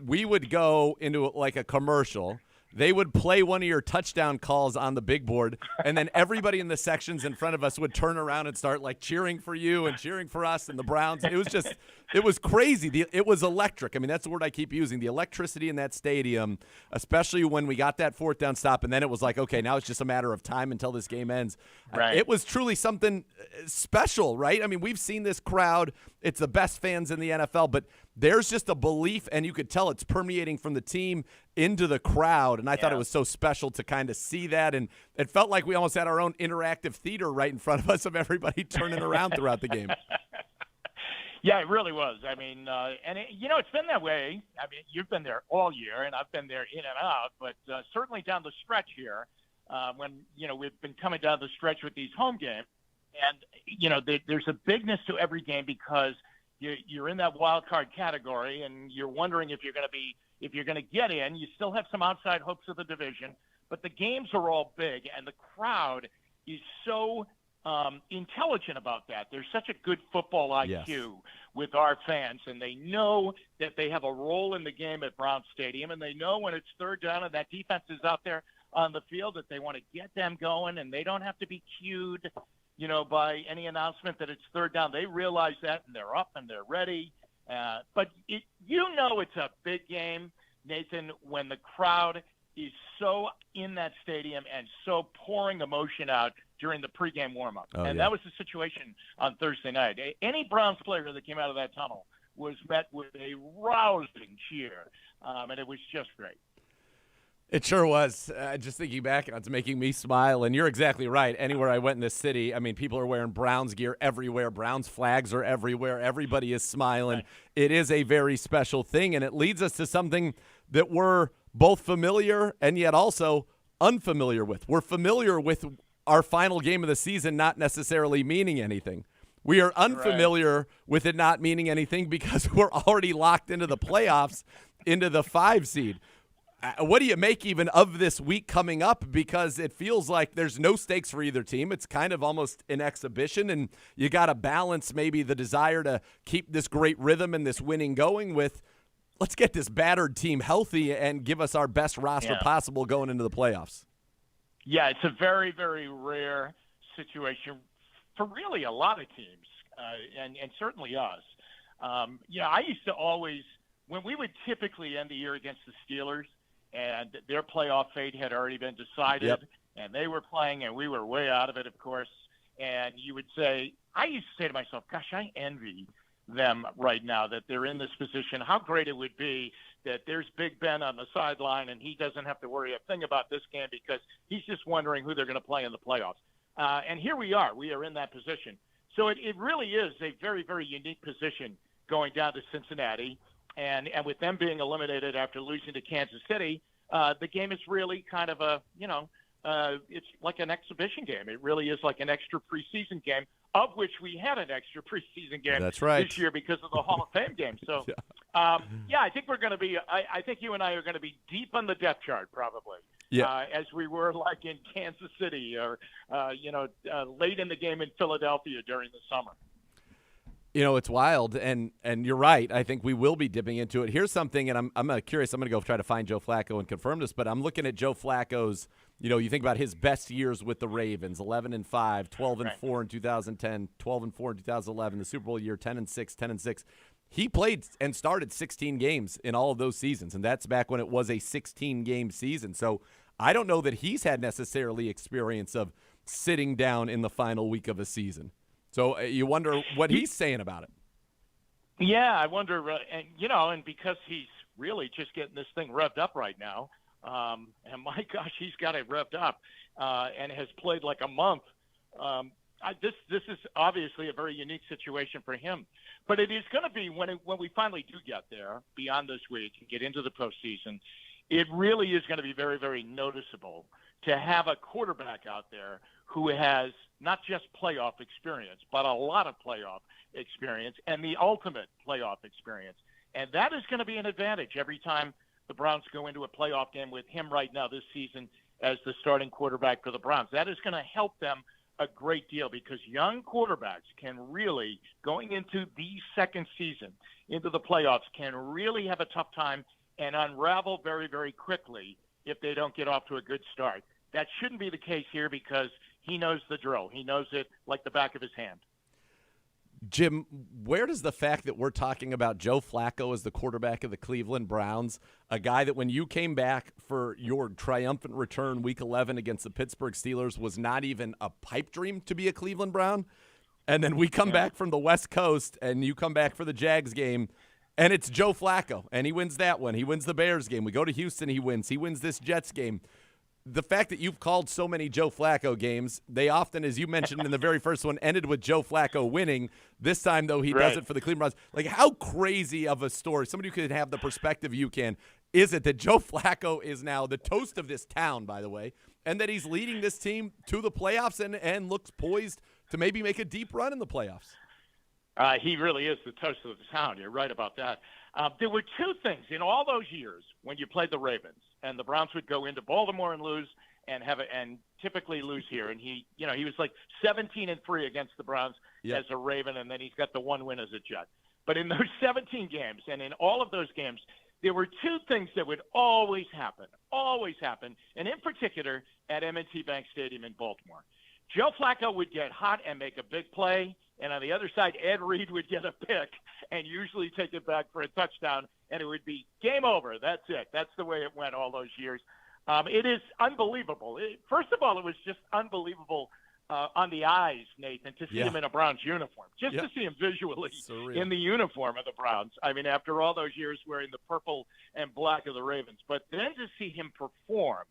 we would go into like a commercial. They would play one of your touchdown calls on the big board, and then everybody in the sections in front of us would turn around and start like cheering for you and cheering for us and the Browns. It was crazy. It was electric. I mean, that's the word I keep using. The electricity in that stadium, especially when we got that fourth down stop, and then it was like, okay, now it's just a matter of time until this game ends. Right. It was truly something special, right? I mean, we've seen this crowd. It's the best fans in the NFL, but there's just a belief, and you could tell it's permeating from the team into the crowd, and I thought it was so special to kind of see that, and it felt like we almost had our own interactive theater right in front of us of everybody turning around throughout the game. Yeah, it really was. I mean, it's been that way. I mean, you've been there all year, and I've been there in and out, but certainly down the stretch here, when, we've been coming down the stretch with these home games, and, there's a bigness to every game because you're in that wild card category, and you're wondering if you're going to get in. You still have some outside hopes of the division, but the games are all big, and the crowd is so intelligent about that. There's such a good football IQ with our fans, and they know that they have a role in the game at Brown Stadium, and they know when it's third down and that defense is out there on the field that they want to get them going, and they don't have to be cued, by any announcement that it's third down. They realize that, and they're up and they're ready. But it's a big game, Nathan, when the crowd is so in that stadium and so pouring emotion out during the pregame warm-up. That was the situation on Thursday night. Any Browns player that came out of that tunnel was met with a rousing cheer, and it was just great. It sure was. Just thinking back, it's making me smile. And you're exactly right. Anywhere I went in this city, I mean, people are wearing Browns gear everywhere. Browns flags are everywhere. Everybody is smiling. Right. It is a very special thing, and it leads us to something that we're both familiar and yet also unfamiliar with. We're familiar with our final game of the season not necessarily meaning anything. We are unfamiliar with it not meaning anything because we're already locked into the playoffs, into the 5 seed. What do you make even of this week coming up? Because it feels like there's no stakes for either team. It's kind of almost an exhibition, and you got to balance maybe the desire to keep this great rhythm and this winning going with let's get this battered team healthy and give us our best roster possible going into the playoffs. Yeah, it's a very, very rare situation for really a lot of teams, and certainly us. I used to always, when we would typically end the year against the Steelers, and their playoff fate had already been decided, and they were playing, and we were way out of it, of course. And you would say, I used to say to myself, gosh, I envy them right now that they're in this position. How great it would be that there's Big Ben on the sideline, and he doesn't have to worry a thing about this game because he's just wondering who they're going to play in the playoffs. And here we are. We are in that position. So it really is a very, very unique position going down to Cincinnati. And with them being eliminated after losing to Kansas City, the game is really kind of it's like an exhibition game. It really is like an extra preseason game, of which we had an extra preseason game this year because of the Hall of Fame game. So, I think we're going to be I think you and I are going to be deep on the depth chart probably, as we were like in Kansas City or, late in the game in Philadelphia during the summer. It's wild, and you're right. I think we will be dipping into it. Here's something, and I'm curious. I'm going to go try to find Joe Flacco and confirm this, but I'm looking at Joe Flacco's, you think about his best years with the Ravens, 11-5, 12-4 in 2010, 12-4 in 2011, the Super Bowl year, 10-6, 10-6. He played and started 16 games in all of those seasons, and that's back when it was a 16-game season. So I don't know that he's had necessarily experience of sitting down in the final week of a season. So you wonder what he's saying about it. Yeah, I wonder, and because he's really just getting this thing revved up right now, and my gosh, he's got it revved up and has played like a month. This is obviously a very unique situation for him. But it is going to be when we finally do get there, beyond this week, and get into the postseason, it really is going to be very, very noticeable to have a quarterback out there who has not just playoff experience, but a lot of playoff experience and the ultimate playoff experience. And that is going to be an advantage every time the Browns go into a playoff game with him right now this season as the starting quarterback for the Browns. That is going to help them a great deal because young quarterbacks can really, going into the second season, into the playoffs, can really have a tough time and unravel very, very quickly if they don't get off to a good start. That shouldn't be the case here because he knows the drill. He knows it like the back of his hand. Jim, where does the fact that we're talking about Joe Flacco as the quarterback of the Cleveland Browns, a guy that when you came back for your triumphant return Week 11 against the Pittsburgh Steelers was not even a pipe dream to be a Cleveland Brown, and then we come back from the West Coast and you come back for the Jags game, and it's Joe Flacco, and he wins that one. He wins the Bears game. We go to Houston, he wins. He wins this Jets game. The fact that you've called so many Joe Flacco games, they often, as you mentioned in the very first one, ended with Joe Flacco winning. This time, though, he does it for the Cleveland Browns. Like, how crazy of a story, somebody who could have the perspective you can, is it that Joe Flacco is now the toast of this town, by the way, and that he's leading this team to the playoffs and looks poised to maybe make a deep run in the playoffs? He really is the toast of the town. You're right about that. There were two things in all those years when you played the Ravens, and the Browns would go into Baltimore and lose, and typically lose here. And he was like 17-3 against the Browns as a Raven, and then he's got the one win as a Jet. But in those 17 games, and in all of those games, there were two things that would always happen, and in particular at M&T Bank Stadium in Baltimore. Joe Flacco would get hot and make a big play, and on the other side, Ed Reed would get a pick and usually take it back for a touchdown, and it would be game over. That's it. That's the way it went all those years. It is unbelievable. First of all, it was just unbelievable on the eyes, Nathan, to see him in a Browns uniform, just to see him visually in the uniform of the Browns. I mean, after all those years wearing the purple and black of the Ravens, but then to see him perform.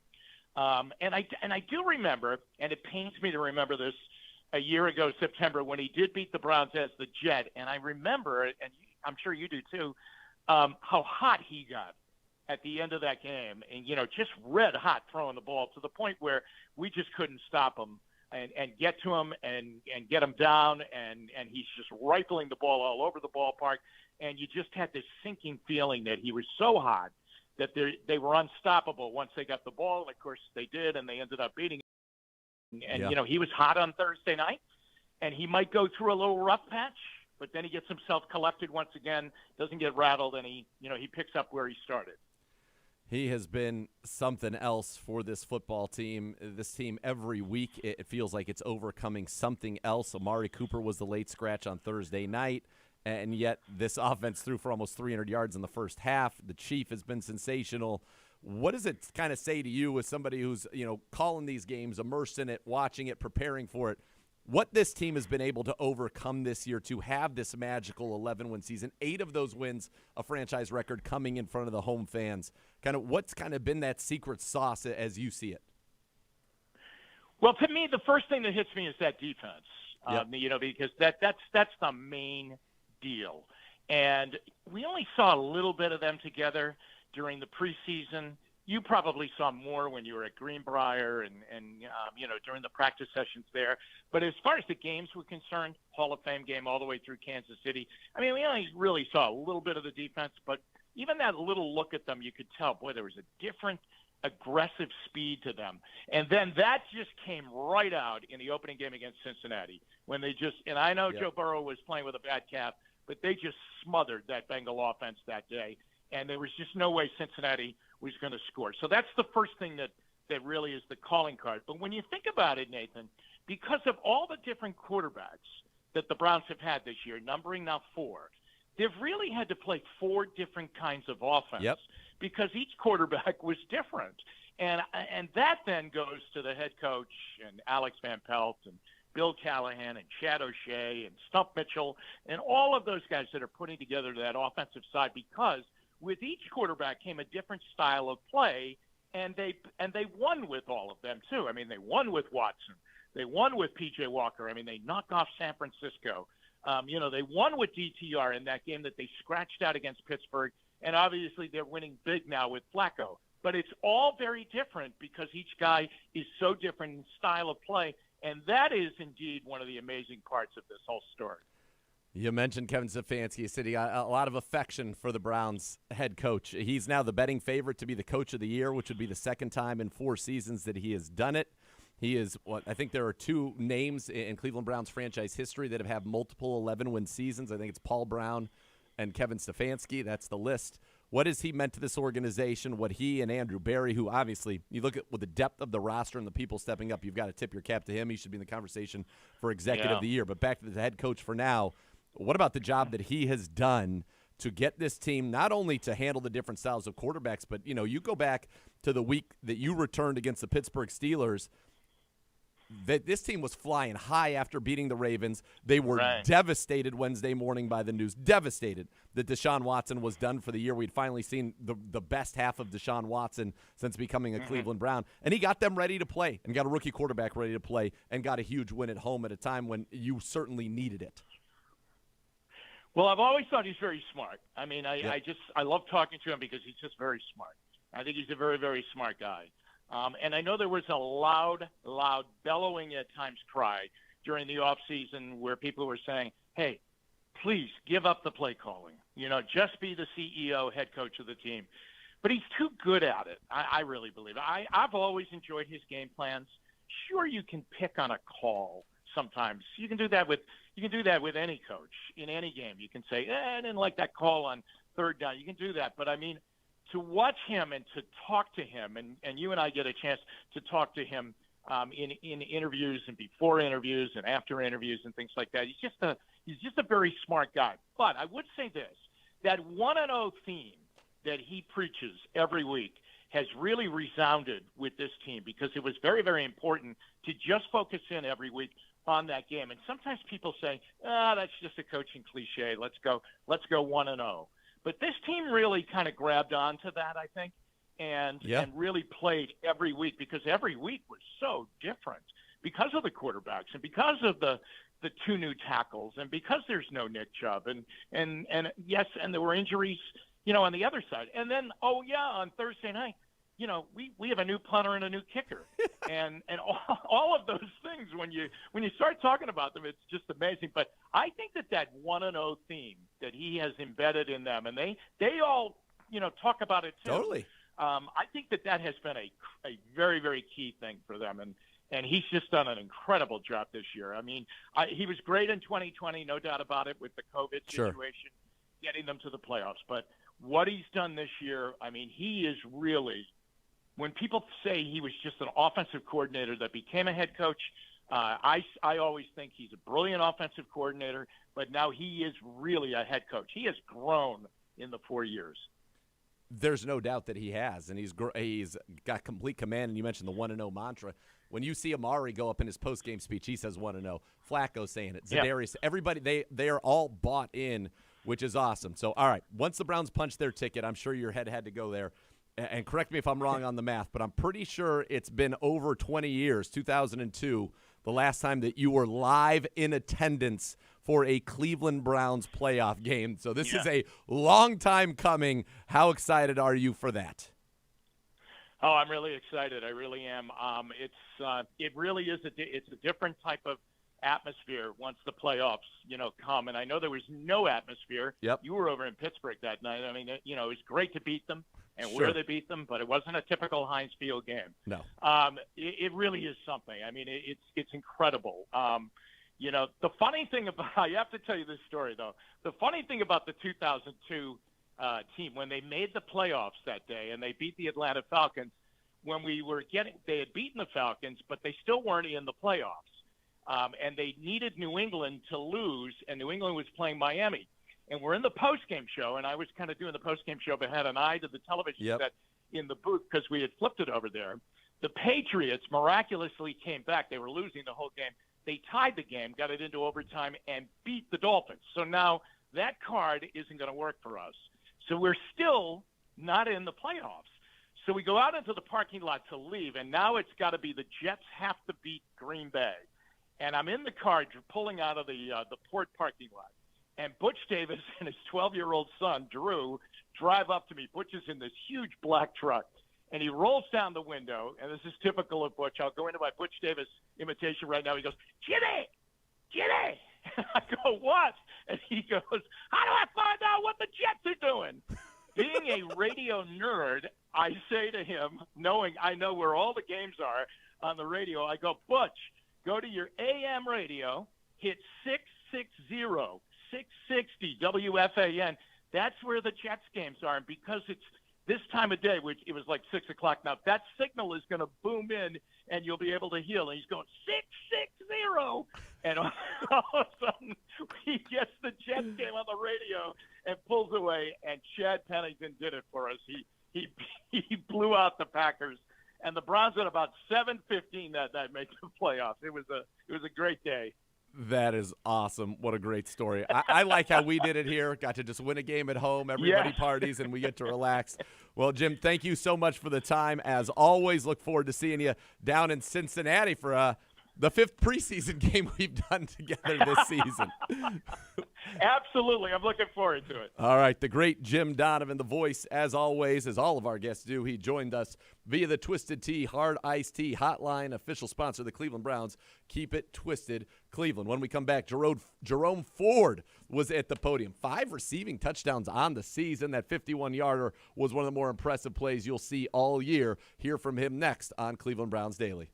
And I do remember, and it pains me to remember this, a year ago, September, when he did beat the Browns as the Jet. And I remember, and I'm sure you do too, how hot he got at the end of that game. And, just red hot throwing the ball to the point where we just couldn't stop him and get to him and get him down. And he's just rifling the ball all over the ballpark. And you just had this sinking feeling that he was so hot that they were unstoppable once they got the ball. And of course they did, and they ended up beating him. And, he was hot on Thursday night, and he might go through a little rough patch, but then he gets himself collected once again, doesn't get rattled, and he picks up where he started. He has been something else for this football team. This team every week, it feels like it's overcoming something else. Amari Cooper was the late scratch on Thursday night, and yet this offense threw for almost 300 yards in the first half. The Chief has been sensational. What does it kind of say to you as somebody who's, calling these games, immersed in it, watching it, preparing for it, what this team has been able to overcome this year to have this magical 11-win season, 8 of those wins, a franchise record coming in front of the home fans? Kind of what's kind of been that secret sauce as you see it? Well, to me, the first thing that hits me is that defense, because that's the main deal. And we only saw a little bit of them together during the preseason. You probably saw more when you were at Greenbrier and during the practice sessions there. But as far as the games were concerned, Hall of Fame game all the way through Kansas City, we only really saw a little bit of the defense. But even that little look at them, you could tell, boy, there was a different aggressive speed to them. And then that just came right out in the opening game against Cincinnati when they just – and I know Joe Burrow was playing with a bad calf, but they just smothered that Bengal offense that day. And there was just no way Cincinnati was going to score. So that's the first thing that really is the calling card. But when you think about it, Nathan, because of all the different quarterbacks that the Browns have had this year, numbering now 4, they've really had to play 4 different kinds of offense because each quarterback was different. And that then goes to the head coach and Alex Van Pelt and Bill Callahan and Chad O'Shea and Stump Mitchell and all of those guys that are putting together that offensive side, because with each quarterback came a different style of play, and they won with all of them too. They won with Watson. They won with P.J. Walker. They knocked off San Francisco. They won with DTR in that game that they scratched out against Pittsburgh, and obviously they're winning big now with Flacco. But it's all very different because each guy is so different in style of play, and that is indeed one of the amazing parts of this whole story. You mentioned Kevin Stefanski. He said he got a lot of affection for the Browns head coach. He's now the betting favorite to be the coach of the year, which would be the second time in 4 seasons that he has done it. He is I think there are 2 names in Cleveland Browns franchise history that have had multiple 11-win seasons. I think it's Paul Brown and Kevin Stefanski. That's the list. What has he meant to this organization? What he and Andrew Berry, who obviously, you look at with the depth of the roster and the people stepping up, you've got to tip your cap to him. He should be in the conversation for executive of the year. But back to the head coach for now. What about the job that he has done to get this team not only to handle the different styles of quarterbacks, but, you go back to the week that you returned against the Pittsburgh Steelers, that this team was flying high after beating the Ravens. They were devastated Wednesday morning by the news, devastated that Deshaun Watson was done for the year. We'd finally seen the best half of Deshaun Watson since becoming a Cleveland Brown. And he got them ready to play and got a rookie quarterback ready to play and got a huge win at home at a time when you certainly needed it. Well, I've always thought he's very smart. I love talking to him because he's just very smart. I think he's a very, very smart guy. And I know there was a loud bellowing at times cry during the offseason where people were saying, hey, please give up the play calling. Just be the CEO, head coach of the team. But he's too good at it. I really believe it. I've always enjoyed his game plans. Sure, you can pick on a call sometimes. You can do that with any coach in any game. You can say, I didn't like that call on third down. You can do that. But I mean, to watch him and to talk to him, and you and I get a chance to talk to him in interviews and before interviews and after interviews and things like that. He's just a very smart guy. But I would say this, that 1-0 theme that he preaches every week has really resounded with this team, because it was very, very important to just focus in every week on that game. And sometimes people say, that's just a coaching cliche. Let's go 1-0. But this team really kind of grabbed onto that, I think, and really played every week, because every week was so different because of the quarterbacks and because of the two new tackles and because there's no Nick Chubb and yes, and there were injuries, on the other side. And then, on Thursday night, we have a new punter and a new kicker, and all of those things, when you start talking about them, it's just amazing. But I think that 1-0 theme that he has embedded in them, and they all talk about it too. Totally. I think that has been a very, very key thing for them, and he's just done an incredible job this year. I mean, he was great in 2020, no doubt about it, with the COVID situation, getting them to the playoffs. But what he's done this year, I mean, he is really. When people say he was just an offensive coordinator that became a head coach, I always think he's a brilliant offensive coordinator, but now he is really a head coach. He has grown in the 4 years. There's no doubt that he has, and he's got complete command. And you mentioned the 1-0 mantra. When you see Amari go up in his post-game speech, he says 1-0. Flacco saying it. Za'Darius, everybody, they are all bought in, which is awesome. So, all right, once the Browns punch their ticket, I'm sure your head had to go there. And correct me if I'm wrong on the math, but I'm pretty sure it's been over 20 years, 2002, the last time that you were live in attendance for a Cleveland Browns playoff game. So this is a long time coming. How excited are you for that? Oh, I'm really excited. I really am. It really is it's a different type of atmosphere once the playoffs, come. And I know there was no atmosphere. Yep. You were over in Pittsburgh that night. I mean, it was great to beat them and where they beat them, but it wasn't a typical Heinz Field game. No. It really is something. I mean, it's incredible. The funny thing about, I have to tell you this story though. The funny thing about the 2002 team, when they made the playoffs that day and they beat the Atlanta Falcons, they had beaten the Falcons, but they still weren't in the playoffs. And they needed New England to lose, and New England was playing Miami. And we're in the post-game show, and I was kind of doing the post-game show, but had an eye to the television set in the booth because we had flipped it over there. The Patriots miraculously came back. They were losing the whole game. They tied the game, got it into overtime, and beat the Dolphins. So now that card isn't going to work for us. So we're still not in the playoffs. So we go out into the parking lot to leave, and now it's got to be the Jets have to beat Green Bay. And I'm in the car pulling out of the port parking lot. And Butch Davis and his 12-year-old son, Drew, drive up to me. Butch is in this huge black truck. And he rolls down the window, and this is typical of Butch. I'll go into my Butch Davis imitation right now. He goes, Jimmy! And I go, what? And he goes, how do I find out what the Jets are doing? Being a radio nerd, I say to him, knowing I know where all the games are on the radio, I go, Butch, go to your AM radio, hit 660 WFAN. That's where the Jets games are. And because it's this time of day, which it was like 6 o'clock now, that signal is going to boom in and you'll be able to hear. And he's going 660. And all of a sudden he gets the Jets game on the radio and pulls away. And Chad Pennington did it for us. He blew out the Packers. And the Browns at about 7:15 that night made the playoffs. It was a great day. That is awesome. What a great story. I like how we did it here. Got to just win a game at home. Everybody parties, and we get to relax. Well, Jim, thank you so much for the time. As always, look forward to seeing you down in Cincinnati for The 5th preseason game we've done together this season. Absolutely. I'm looking forward to it. All right, the great Jim Donovan, the voice, as always, as all of our guests do. He joined us via the Twisted Tea Hard Iced Tea Hotline, official sponsor of the Cleveland Browns. Keep it twisted, Cleveland. When we come back, Jerome Ford was at the podium. 5 receiving touchdowns on the season. That 51-yarder was one of the more impressive plays you'll see all year. Hear from him next on Cleveland Browns Daily.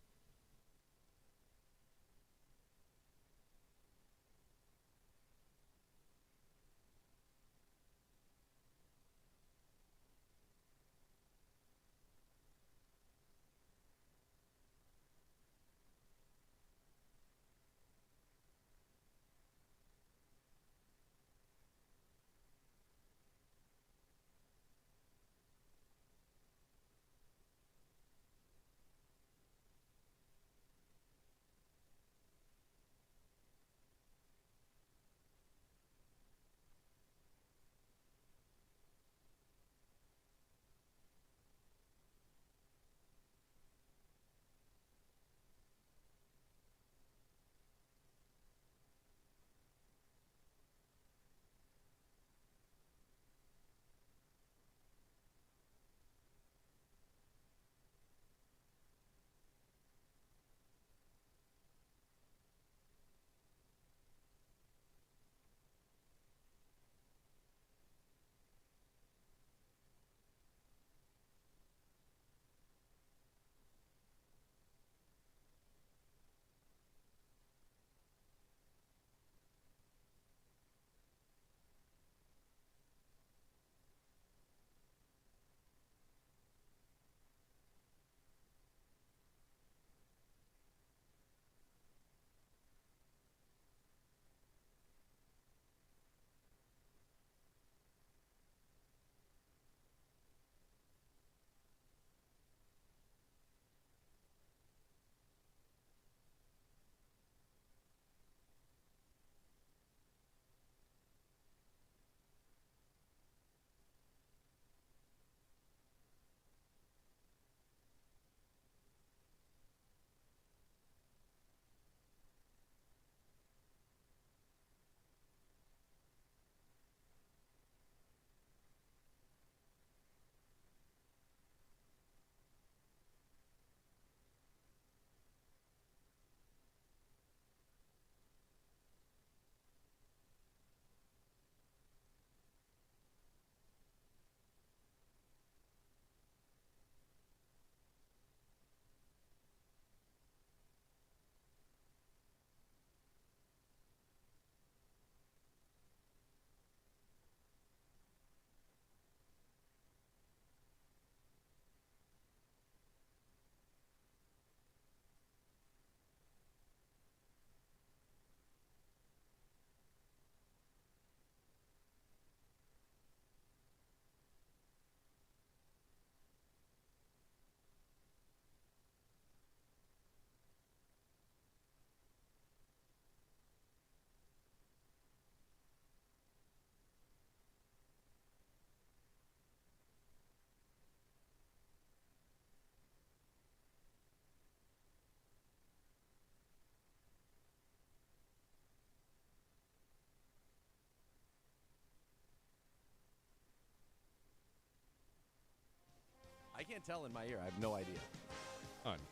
I can't tell in my ear. I have no idea.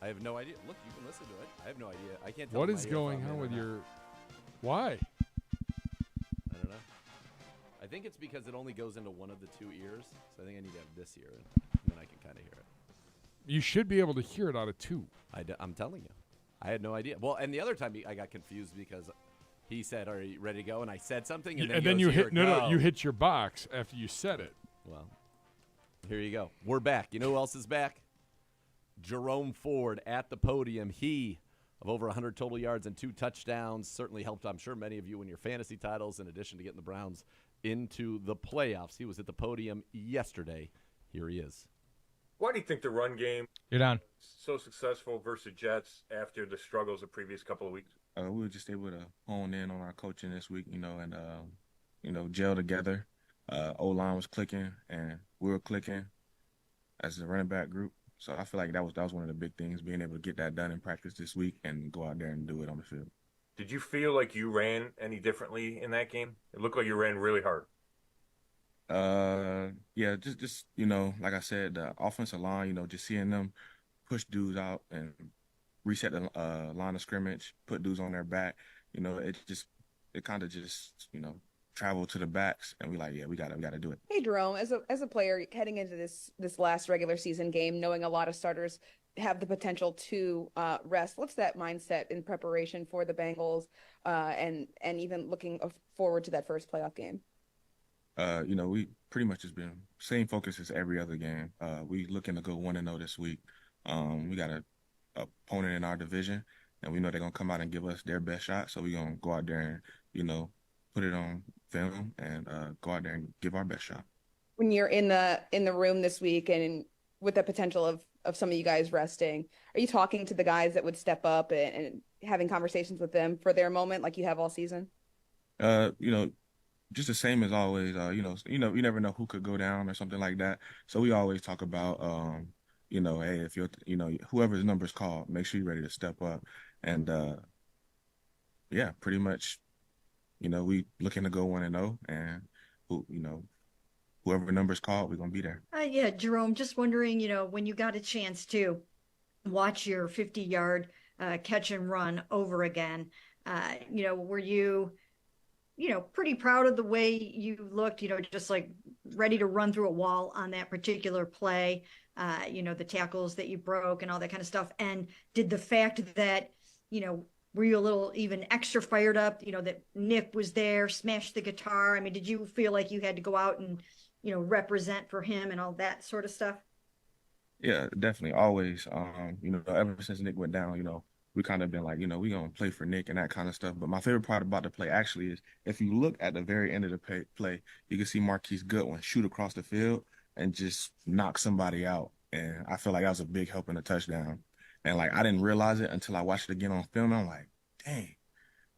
I have no idea. Look, you can listen to it. I have no idea. I can't tell. What in my is ear going if I'm on in or with not. your? Why? I don't know. I think it's because it only goes into one of the 2 ears. So I think I need to have this ear, and then I can kind of hear it. You should be able to hear it out of 2. I'm telling you. I had no idea. Well, and the other time I got confused because he said, "Are you ready to go?" And I said something, and then you hit go. you hit your box after you said it. Well, here you go. We're back. You know who else is back? Jerome Ford at the podium. He, of over 100 total yards and 2 touchdowns, certainly helped, I'm sure, many of you in your fantasy titles, in addition to getting the Browns into the playoffs. He was at the podium yesterday. Here he is. Why do you think the run game You're down. so successful versus Jets after the struggles the previous couple of weeks? We were just able to hone in on our coaching this week, and gel together. O-line was clicking, and we were clicking as a running back group. So I feel like that was one of the big things, being able to get that done in practice this week and go out there and do it on the field. Did you feel like you ran any differently in that game? It looked like you ran really hard. Yeah, just like I said, the offensive line, just seeing them push dudes out and reset the line of scrimmage, put dudes on their back. It kind of just traveled to the backs, and we like, yeah, we gotta do it. Hey, Jerome, as a player heading into this last regular season game, knowing a lot of starters have the potential to rest, what's that mindset in preparation for the Bengals, and even looking forward to that first playoff game? We pretty much has been same focus as every other game. We looking to go 1-0 this week. We got a opponent in our division, and we know they're gonna come out and give us their best shot. So we're gonna go out there and put it on film and go out there and give our best shot. When you're in the room this week and with the potential of some of you guys resting, are you talking to the guys that would step up and having conversations with them for their moment like you have all season? Just the same as always. You never know who could go down or something like that. So we always talk about, hey, if you're, whoever's number's called, make sure you're ready to step up. And yeah, pretty much, we looking to go 1-0, and whoever number's called, we're gonna be there. Yeah, Jerome, just wondering, when you got a chance to watch your 50-yard catch and run over again, were you pretty proud of the way you looked, just like ready to run through a wall on that particular play, the tackles that you broke and all that kind of stuff. And did the fact that, were you a little even extra fired up, that Nick was there, smashed the guitar? I mean, did you feel like you had to go out and, represent for him and all that sort of stuff? Yeah, definitely. Always. Ever since Nick went down, we kind of been like, we gonna play for Nick and that kind of stuff. But my favorite part about the play actually is if you look at the very end of the play, you can see Marquise Goodwin shoot across the field and just knock somebody out. And I feel like that was a big help in the touchdown. And like I didn't realize it until I watched it again on film. I'm like, dang,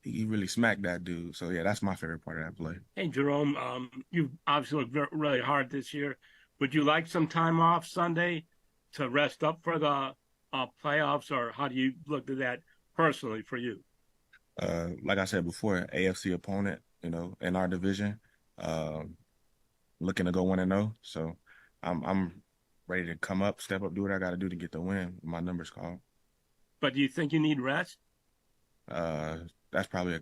he really smacked that dude. So yeah, that's my favorite part of that play. Hey Jerome, you obviously looked really hard this year. Would you like some time off Sunday to rest up for the playoffs, or how do you look at that personally for you? Like I said before, AFC opponent, in our division, looking to go 1-0. So I'm ready to come up, step up, do what I got to do to get the win. My number's called. But do you think you need rest? That's probably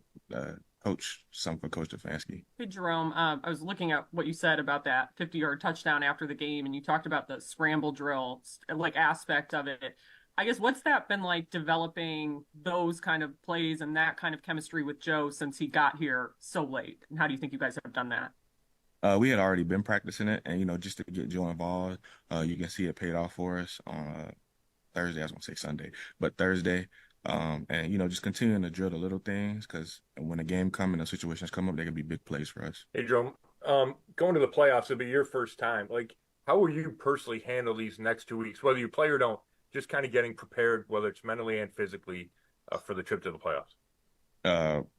something for Coach Stefanski. Hey, Jerome, I was looking at what you said about that 50-yard touchdown after the game, and you talked about the scramble drill, aspect of it. I guess what's that been like developing those kind of plays and that kind of chemistry with Joe since he got here so late? And how do you think you guys have done that? We had already been practicing it, and just to get Joe involved, you can see it paid off for us on Thursday. I was gonna say Sunday, but Thursday. And just continuing to drill the little things, because when a game comes and the situations come up, they can be big plays for us. Hey, Jerome, going to the playoffs, it'll be your first time. Like, how will you personally handle these next 2 weeks, whether you play or don't? Just kind of getting prepared, whether it's mentally and physically, for the trip to the playoffs.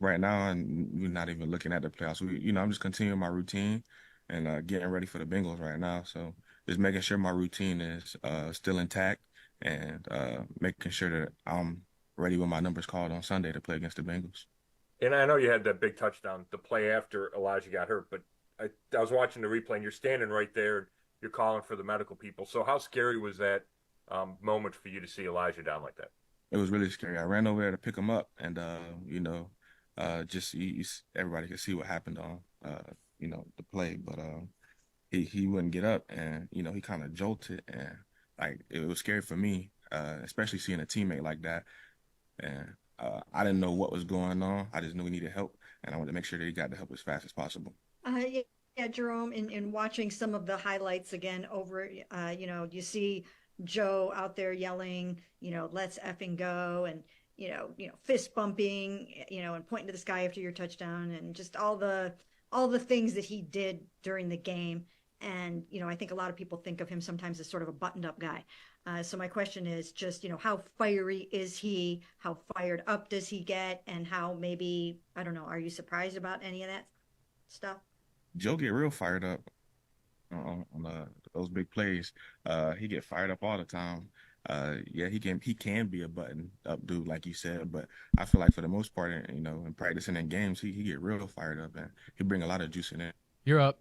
Right now, and we're not even looking at the playoffs. I'm just continuing my routine and getting ready for the Bengals right now. So just making sure my routine is still intact and making sure that I'm ready when my number's called on Sunday to play against the Bengals. And I know you had that big touchdown, the play after Elijah got hurt, but I was watching the replay, and you're standing right there. You're calling for the medical people. So how scary was that moment for you to see Elijah down like that? It was really scary. I ran over there to pick him up, and everybody could see what happened on the play, but he wouldn't get up, and he kind of jolted, and like it was scary for me, especially seeing a teammate like that. And I didn't know what was going on. I just knew he needed help, and I wanted to make sure that he got the help as fast as possible. Yeah, Jerome, in watching some of the highlights again over, you see Joe out there yelling, let's effing go, and fist bumping, and pointing to the sky after your touchdown, and just all the things that he did during the game. And I think a lot of people think of him sometimes as sort of a buttoned up guy. So my question is just, how fiery is he? How fired up does he get? And how maybe, I don't know, are you surprised about any of that stuff? Joe get real fired up. on those big plays. He get fired up all the time. Yeah, he can be a button up dude like you said, but I feel like for the most part, in practicing in games, he get real fired up and he bring a lot of juice in there. You're up.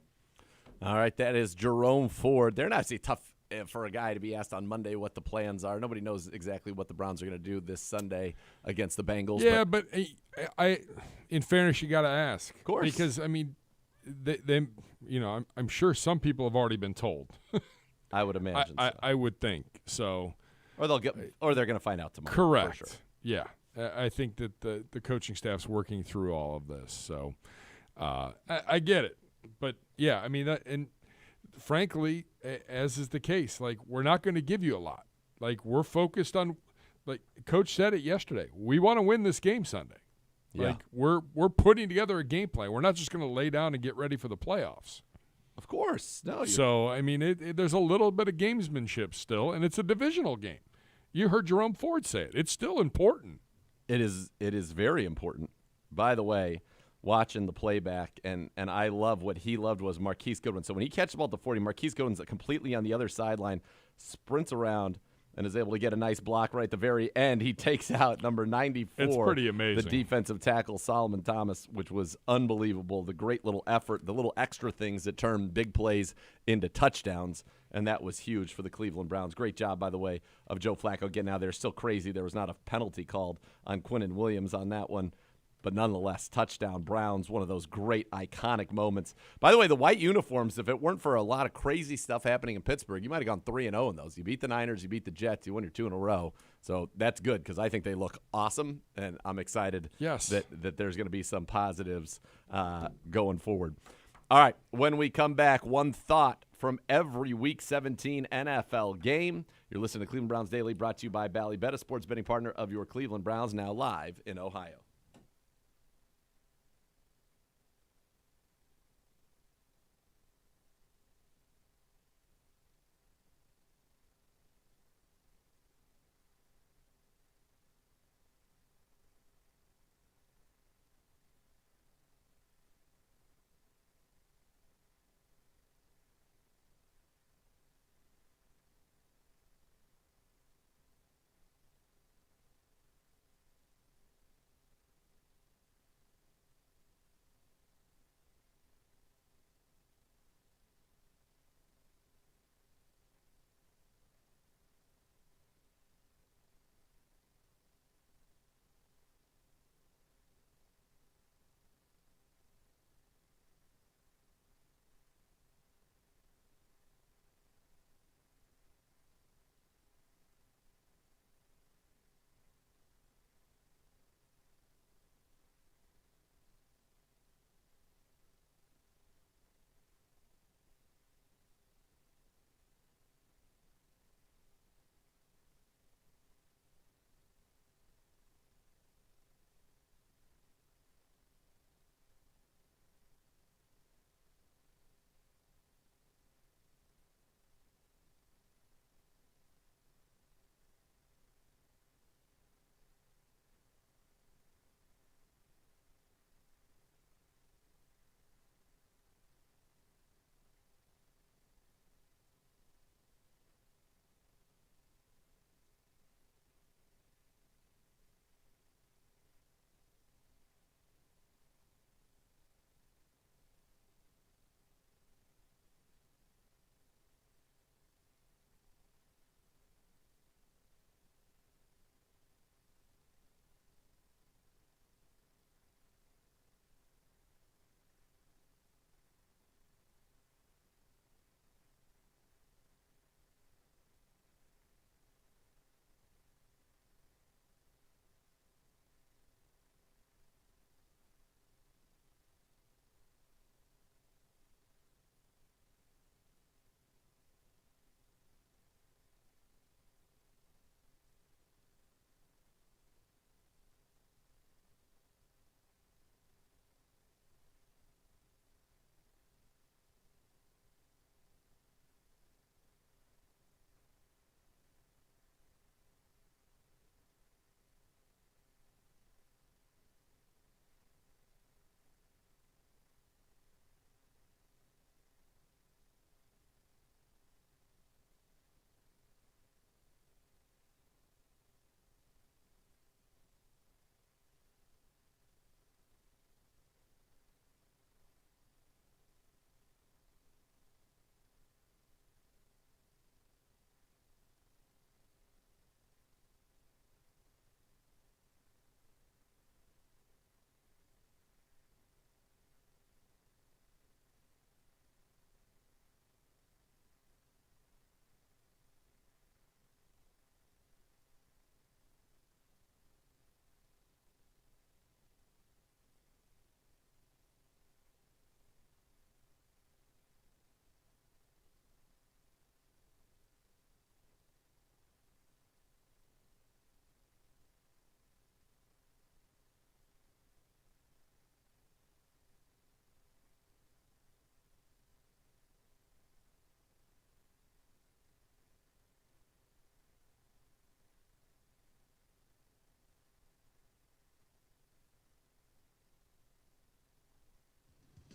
All right, that is Jerome Ford. They're not actually tough for a guy to be asked on Monday what the plans are. Nobody knows exactly what the Browns are going to do this Sunday against the Bengals. Yeah, but I in fairness, you got to ask, of course, because I mean, they I'm sure some people have already been told. I would imagine. I would think so. Or they're going to find out tomorrow. Correct. For sure. Yeah, I think that the coaching staff's working through all of this. So I get it, but yeah, I mean, and frankly, as is the case, like we're not going to give you a lot. Like we're focused on, like Coach said it yesterday. We want to win this game Sunday. Yeah. Like we're putting together a game plan. We're not just going to lay down and get ready for the playoffs. Of course. No. So, I mean, there's a little bit of gamesmanship still, and it's a divisional game. You heard Jerome Ford say it. It's still important. It is very important. By the way, watching the playback, and I love what he loved was Marquise Goodwin. So when he catches the ball at the 40, Marquise Goodwin's completely on the other sideline, sprints around, and is able to get a nice block right at the very end. He takes out number 94. It's pretty amazing. The defensive tackle, Solomon Thomas, which was unbelievable. The great little effort, the little extra things that turn big plays into touchdowns, and that was huge for the Cleveland Browns. Great job, by the way, of Joe Flacco getting out there. Still crazy there was not a penalty called on Quinnen Williams on that one. But nonetheless, touchdown Browns, one of those great iconic moments. By the way, the white uniforms, if it weren't for a lot of crazy stuff happening in Pittsburgh, you might have gone 3-0 in those. You beat the Niners, you beat the Jets, you won your 2 in a row. So that's good because I think they look awesome, and I'm excited that there's going to be some positives going forward. All right, when we come back, one thought from every Week 17 NFL game. You're listening to Cleveland Browns Daily, brought to you by Ballybet, a sports betting partner of your Cleveland Browns, now live in Ohio.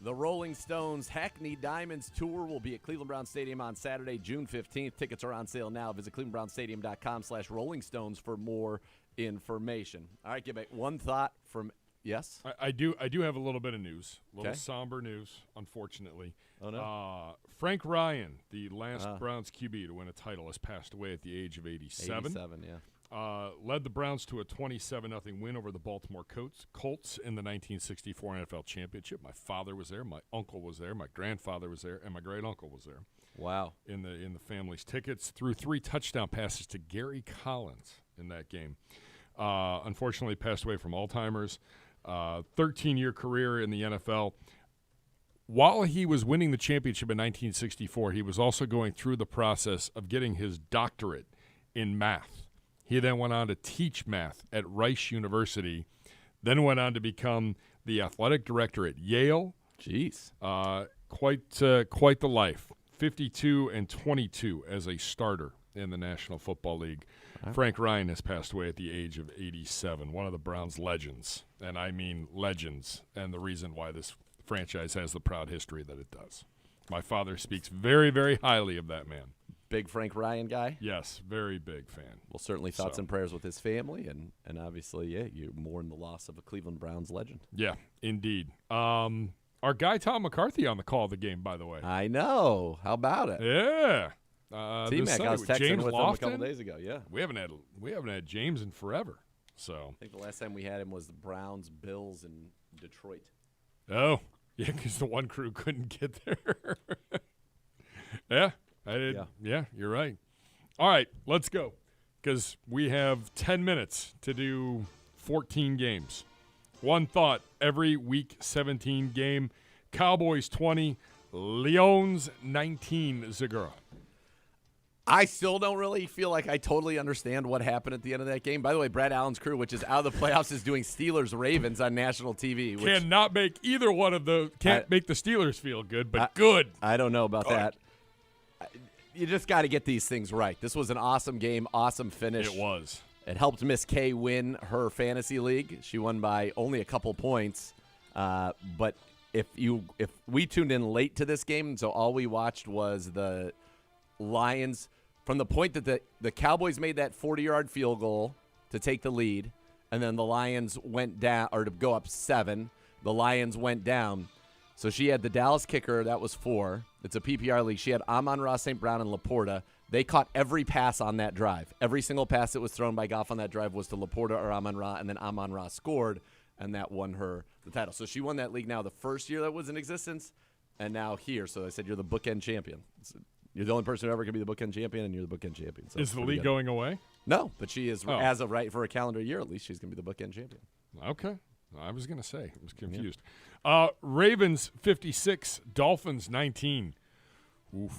The Rolling Stones Hackney Diamonds Tour will be at Cleveland Brown Stadium on Saturday, June 15th. Tickets are on sale now. Visit clevelandbrownstadium.com/Rolling Stones for more information. All right, give me one thought from yes. I do have a little bit of news, a little Okay. somber news, unfortunately. Oh no. Frank Ryan, the last Browns QB to win a title, has passed away at the age of 87. 87, yeah. Led the Browns to a 27-0 win over the Baltimore Colts in the 1964 NFL Championship. My father was there, my uncle was there, my grandfather was there, and my great uncle was there. Wow. In the family's tickets, threw 3 touchdown passes to Gary Collins in that game. Unfortunately, passed away from Alzheimer's. 13-year career in the NFL. While he was winning the championship in 1964, he was also going through the process of getting his doctorate in math. He then went on to teach math at Rice University, then went on to become the athletic director at Yale. Jeez. Quite the life. 52-22 as a starter in the National Football League. Wow. Frank Ryan has passed away at the age of 87, one of the Browns' legends, and I mean legends, and the reason why this franchise has the proud history that it does. My father speaks very, very highly of that man. Big Frank Ryan guy? Yes, very big fan. Well, certainly thoughts and prayers with his family, and obviously, yeah, you mourn the loss of a Cleveland Browns legend. Yeah, indeed. Our guy Tom McCarthy on the call of the game, by the way. I know. How about it? Yeah. T-Mac, I was texting James with Lofton, him a couple days ago. Yeah, we haven't had James in forever. So I think the last time we had him was the Browns, Bills, in Detroit. Oh, yeah, because the one crew couldn't get there. Yeah, I did. Yeah, you're right. All right, let's go, because we have 10 minutes to do 14 games. One thought every Week 17 game. Cowboys 20, Leons 19, Zagura. I still don't really feel like I totally understand what happened at the end of that game. By the way, Brad Allen's crew, which is out of the playoffs, is doing Steelers-Ravens on national TV. Which Cannot make either one of the make the Steelers feel good, but good. I don't know about that. You just got to get these things right. This was an awesome game, awesome finish. It was. It helped Miss K win her fantasy league. She won by only a couple points. But if we tuned in late to this game, so all we watched was the Lions from the point that the Cowboys made that 40-yard field goal to take the lead, and then the Lions went down, or to go up 7. The Lions went down. So she had the Dallas kicker. That was 4. It's a PPR league. She had Amon-Ra St. Brown and Laporta. They caught every pass on that drive. Every single pass that was thrown by Goff on that drive was to Laporta or Amon-Ra, and then Amon-Ra scored, and that won her the title. So she won that league now the first year that was in existence, and now here. So they said you're the bookend champion. You're the only person who ever could be the bookend champion, and you're the bookend champion. So is the league going away? No, but she is, as of right for a calendar year, at least she's going to be the bookend champion. Okay. I was going to say. I was confused. Yeah. Ravens 56, Dolphins 19. Oof.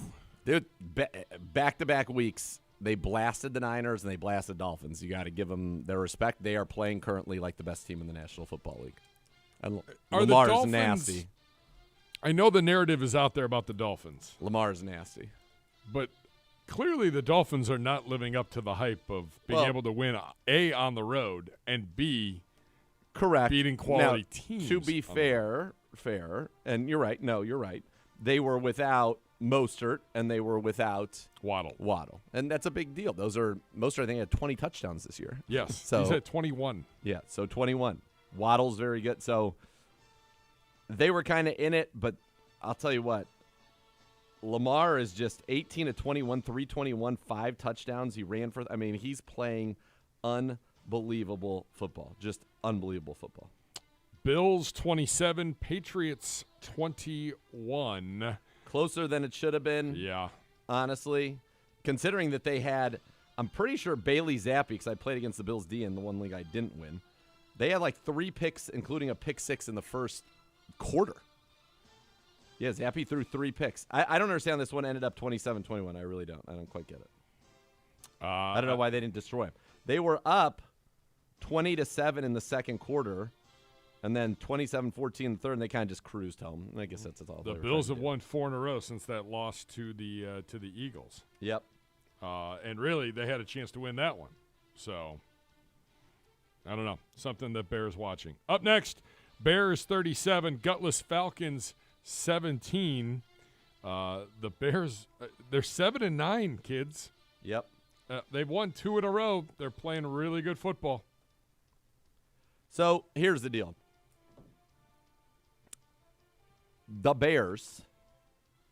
Dude, back-to-back weeks, they blasted the Niners and they blasted Dolphins. You got to give them their respect. They are playing currently like the best team in the National Football League. And Lamar's nasty. I know the narrative is out there about the Dolphins. Lamar's nasty. But clearly the Dolphins are not living up to the hype of being able to win, A, on the road, and B, correct, beating quality teams. To be fair, and you're right. No, you're right. They were without Mostert, and they were without Waddle. And that's a big deal. Mostert, I think, had 20 touchdowns this year. Yes, so, he's at 21. Yeah, so 21. Waddle's very good. So they were kind of in it, but I'll tell you what. Lamar is just 18 of 21, 321, 5 touchdowns. He ran for. I mean, he's playing unbelievable football. Just unbelievable football. Bills 27, Patriots 21. Closer than it should have been. Yeah. Honestly, considering that they had, I'm pretty sure Bailey Zappi, because I played against the Bills D in the one league I didn't win. They had like 3 picks, including a pick 6 in the first quarter. Yeah, Zappi threw 3 picks. I don't understand this one ended up 27-21. I really don't. I don't quite get it. I don't know why they didn't destroy him. They were up 20-7 in the second quarter, and then 27-14 in the third, and they kind of just cruised home. And I guess that's all. The Bills have won 4 in a row since that loss to the Eagles. Yep. And really, they had a chance to win that one. So, I don't know. Something that bears watching. Up next, Bears 37, Gutless Falcons 17. The Bears, they're 7-9, kids. Yep. They've won 2 in a row. They're playing really good football. So here's the deal. The Bears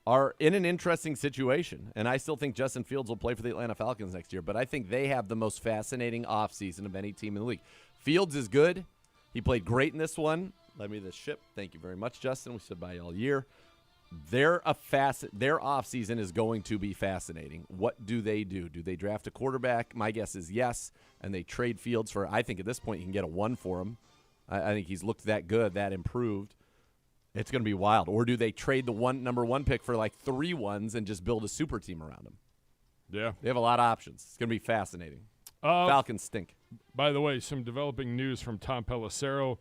are in an interesting situation, and I still think Justin Fields will play for the Atlanta Falcons next year, but I think they have the most fascinating offseason of any team in the league. Fields is good. He played great in this one. Let me this ship. Thank you very much, Justin. We stood by you all year. Their offseason is going to be fascinating. What do? Do they draft a quarterback? My guess is yes, and they trade Fields for, I think at this point you can get a 1 for him. I think he's looked that good, that improved. It's going to be wild. Or do they trade the number 1 pick for like 3 ones and just build a super team around him? Yeah. They have a lot of options. It's going to be fascinating. Falcons stink. By the way, some developing news from Tom Pelissero.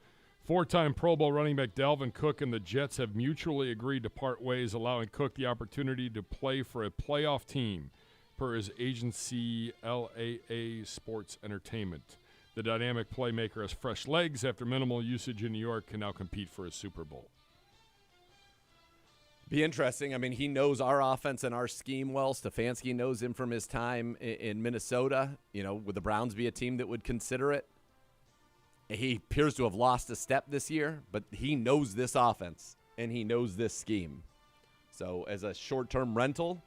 4-time Pro Bowl running back Dalvin Cook and the Jets have mutually agreed to part ways, allowing Cook the opportunity to play for a playoff team, per his agency LAA Sports Entertainment. The dynamic playmaker has fresh legs after minimal usage in New York, can now compete for a Super Bowl. Be interesting. I mean, he knows our offense and our scheme well. Stefanski knows him from his time in Minnesota. You know, would the Browns be a team that would consider it? He appears to have lost a step this year, but he knows this offense, and he knows this scheme. So as a short-term rental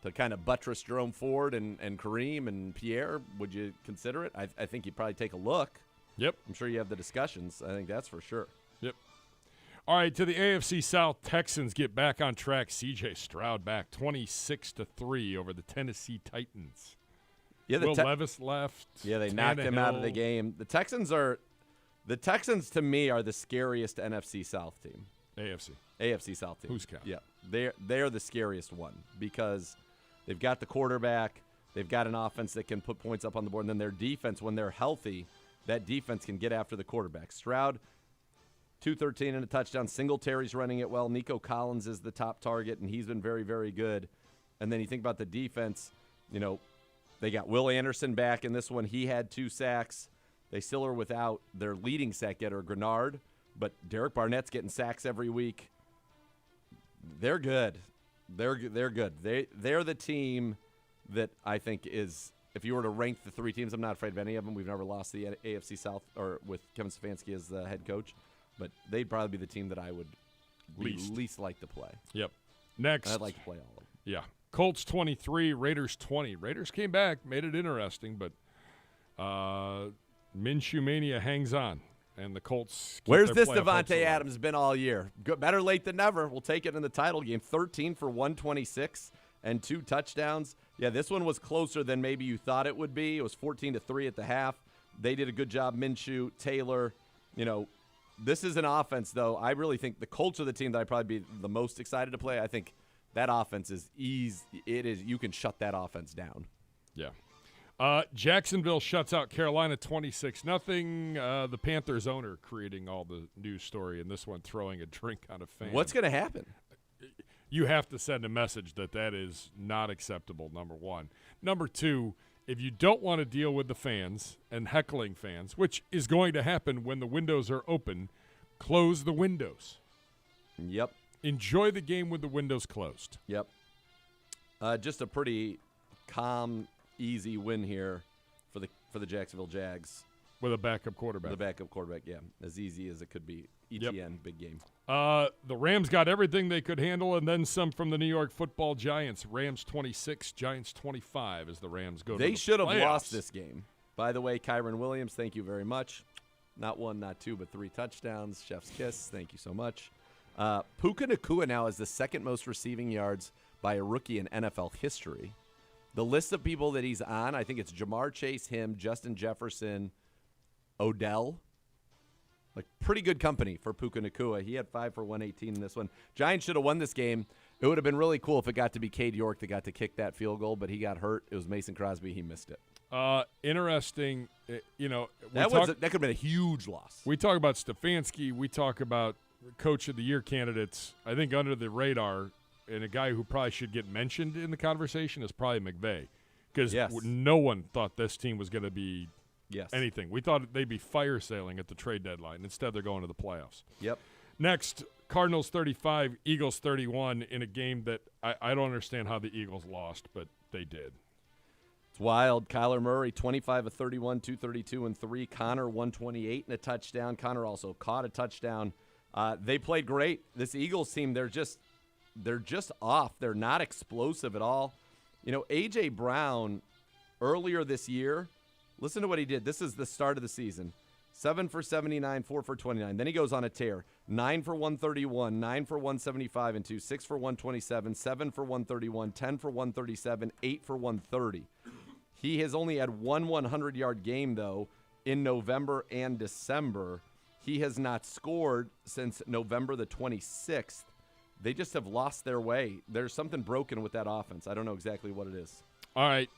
to kind of buttress Jerome Ford and Kareem and Pierre, would you consider it? I think you'd probably take a look. Yep. I'm sure you have the discussions. I think that's for sure. Yep. All right, to the AFC South, Texans get back on track. C.J. Stroud back 26-3 over the Tennessee Titans. Yeah, Will Levis left. Yeah, they knocked him out of the game. The Texans, to me, are the scariest NFC South team. AFC South team. Who's counting? Yeah, they're the scariest one because they've got the quarterback, they've got an offense that can put points up on the board, and then their defense, when they're healthy, that defense can get after the quarterback. Stroud, 213 and a touchdown. Singletary's running it well. Nico Collins is the top target, and he's been very, very good. And then you think about the defense, you know, they got Will Anderson back in this one. He had 2 sacks. They still are without their leading sack getter, Grenard, but Derek Barnett's getting sacks every week. They're good. They're good. They're the team that I think is, if you were to rank the 3 teams, I'm not afraid of any of them. We've never lost the AFC South or with Kevin Stefanski as the head coach, but they'd probably be the team that I would least like to play. Yep. Next. I'd like to play all of them. Yeah. Colts 23, Raiders 20. Raiders came back, made it interesting, but Minshew Mania hangs on, and the Colts keep Where's their this playoff hopes Devontae alive. Adams been all year? Better late than never. We'll take it in the title game. 13 for 126 and 2 touchdowns. Yeah, this one was closer than maybe you thought it would be. It was 14-3 at the half. They did a good job. Minshew, Taylor, you know, this is an offense, though. I really think the Colts are the team that I'd probably be the most excited to play. I think that offense is easy. It is. You can shut that offense down. Yeah. Jacksonville shuts out Carolina 26-0. The Panthers owner creating all the news story, and this one throwing a drink on a fan. What's going to happen? You have to send a message that is not acceptable, number one. Number two, if you don't want to deal with the fans and heckling fans, which is going to happen when the windows are open, close the windows. Yep. Enjoy the game with the windows closed. Yep. Just a pretty calm, easy win here for the Jacksonville Jags. With a backup quarterback. With a backup quarterback, yeah. As easy as it could be. ETN, big game. The Rams got everything they could handle and then some from the New York Football Giants. Rams 26, Giants 25 as the Rams go to the They should have playoffs. lost this game. By the way, Kyron Williams, thank you very much. Not 1, not 2, but 3 touchdowns. Chef's kiss. Thank you so much. Puka Nacua now has the second most receiving yards by a rookie in NFL history. The list of people that he's on, I think it's Jamar Chase, him, Justin Jefferson, Odell. Like, pretty good company for Puka Nacua. He had 5 for 118 in this one. Giants should have won this game. It would have been really cool if it got to be Cade York that got to kick that field goal, but he got hurt. It was Mason Crosby. He missed it. Interesting. You know, that could have been a huge loss. We talk about Stefanski. We talk about Coach of the Year candidates. I think under the radar, and a guy who probably should get mentioned in the conversation is probably McVay, because no one thought this team was going to be anything. We thought they'd be fire sailing at the trade deadline. Instead, they're going to the playoffs. Yep. Next, Cardinals 35, Eagles 31 in a game that I don't understand how the Eagles lost, but they did. It's wild. Kyler Murray, 25 of 31, 232 and 3. Connor, 128 and a touchdown. Connor also caught a touchdown. They played great. This Eagles team, they're just off. They're not explosive at all. You know, A.J. Brown, earlier this year, listen to what he did. This is the start of the season. 7 for 79, 4 for 29. Then he goes on a tear. 9 for 131, 9 for 175 and 2, 6 for 127, 7 for 131, 10 for 137, 8 for 130. He has only had one 100-yard game, though, in November and December. He has not scored since November the 26th. They just have lost their way. There's something broken with that offense. I don't know exactly what it is. All right,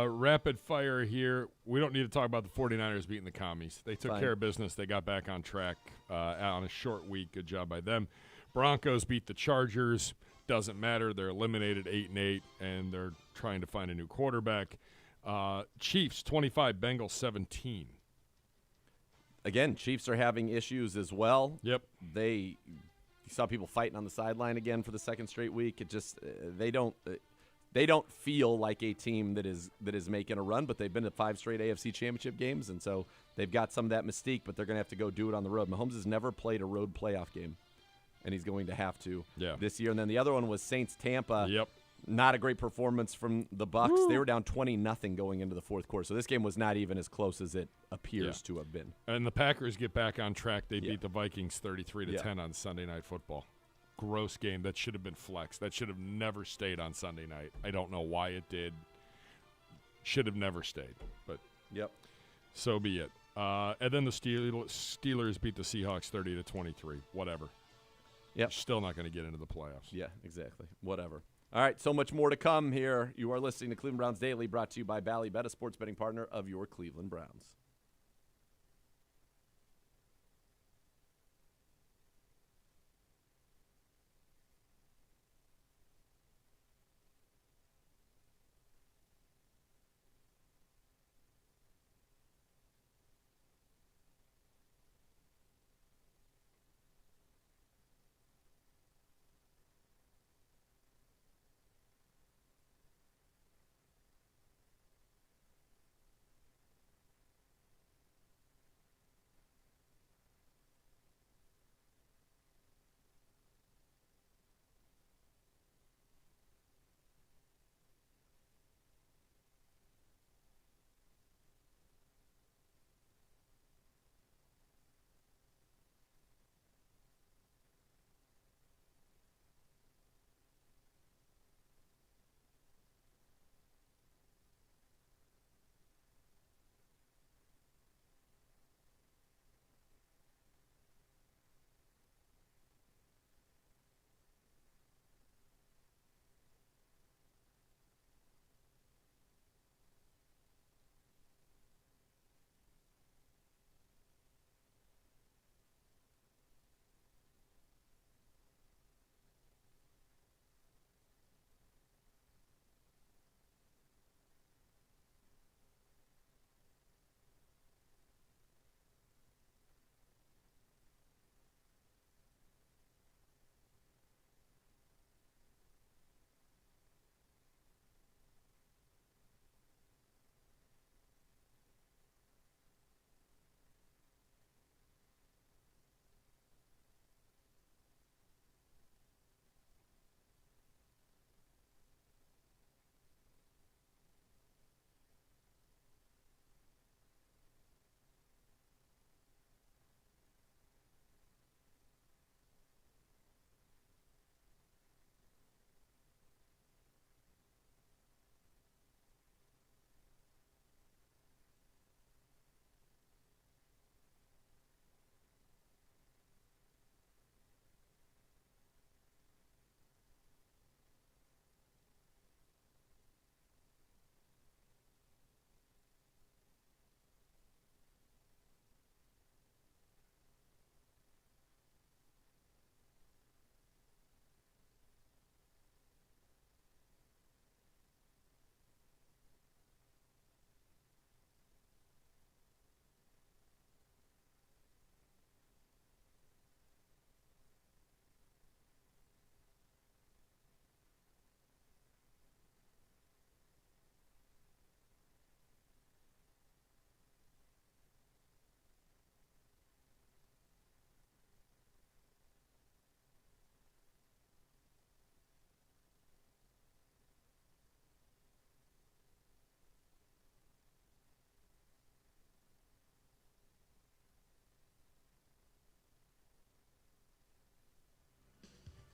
rapid fire here. We don't need to talk about the 49ers beating the Commies. They took care of business. They got back on track on a short week. Good job by them. Broncos beat the Chargers. Doesn't matter. They're eliminated 8-8, and they're trying to find a new quarterback. Chiefs 25, Bengals 17. Again, Chiefs are having issues as well. Yep. You saw people fighting on the sideline again for the second straight week. It just they don't feel like a team that is making a run, but they've been to 5 straight AFC Championship games, and so they've got some of that mystique, but they're going to have to go do it on the road. Mahomes has never played a road playoff game, and he's going to have to this year. And then the other one was Saints-Tampa. Yep. Not a great performance from the Bucs. Woo. They were down 20-0 going into the fourth quarter, so this game was not even as close as it appears to have been. And the Packers get back on track. They beat the Vikings 33-10 on Sunday Night Football. Gross game. That should have been flexed. That should have never stayed on Sunday night. I don't know why it did. Should have never stayed, but so be it. And then the Steelers beat the Seahawks 30-23. Whatever. Yep. Still not going to get into the playoffs. Yeah, exactly. Whatever. All right, so much more to come here. You are listening to Cleveland Browns Daily, brought to you by Ballybet, a sports betting partner of your Cleveland Browns.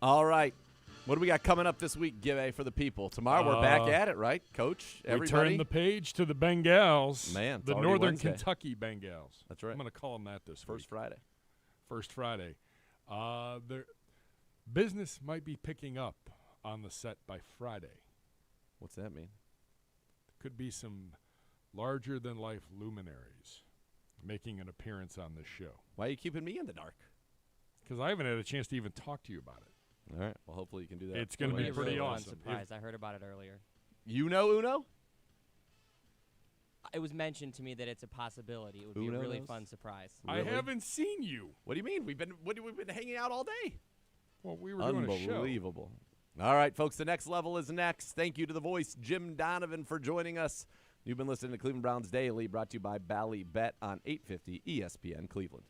All right. What do we got coming up this week, Gibby, for the people? Tomorrow we're back at it, right, Coach? We Everybody? turn the page to the Bengals. Man, it's the already Northern Wednesday. Kentucky Bengals. That's right. I'm going to call them that this First week. Friday. First Friday. Their business might be picking up on the set by Friday. What's that mean? Could be some larger-than-life luminaries making an appearance on this show. Why are you keeping me in the dark? Because I haven't had a chance to even talk to you about it. All right. Well, hopefully you can do that. It's going to be a pretty really fun awesome. surprise. I heard about it earlier. You know Uno? It was mentioned to me that it's a possibility. It would be a Uno really knows? fun surprise. Really? I haven't seen you. What do you mean? We've been hanging out all day. Well, we were doing a show. Unbelievable. All right, folks, the next level is next. Thank you to the voice, Jim Donovan, for joining us. You've been listening to Cleveland Browns Daily, brought to you by Bally Bet on 850 ESPN Cleveland.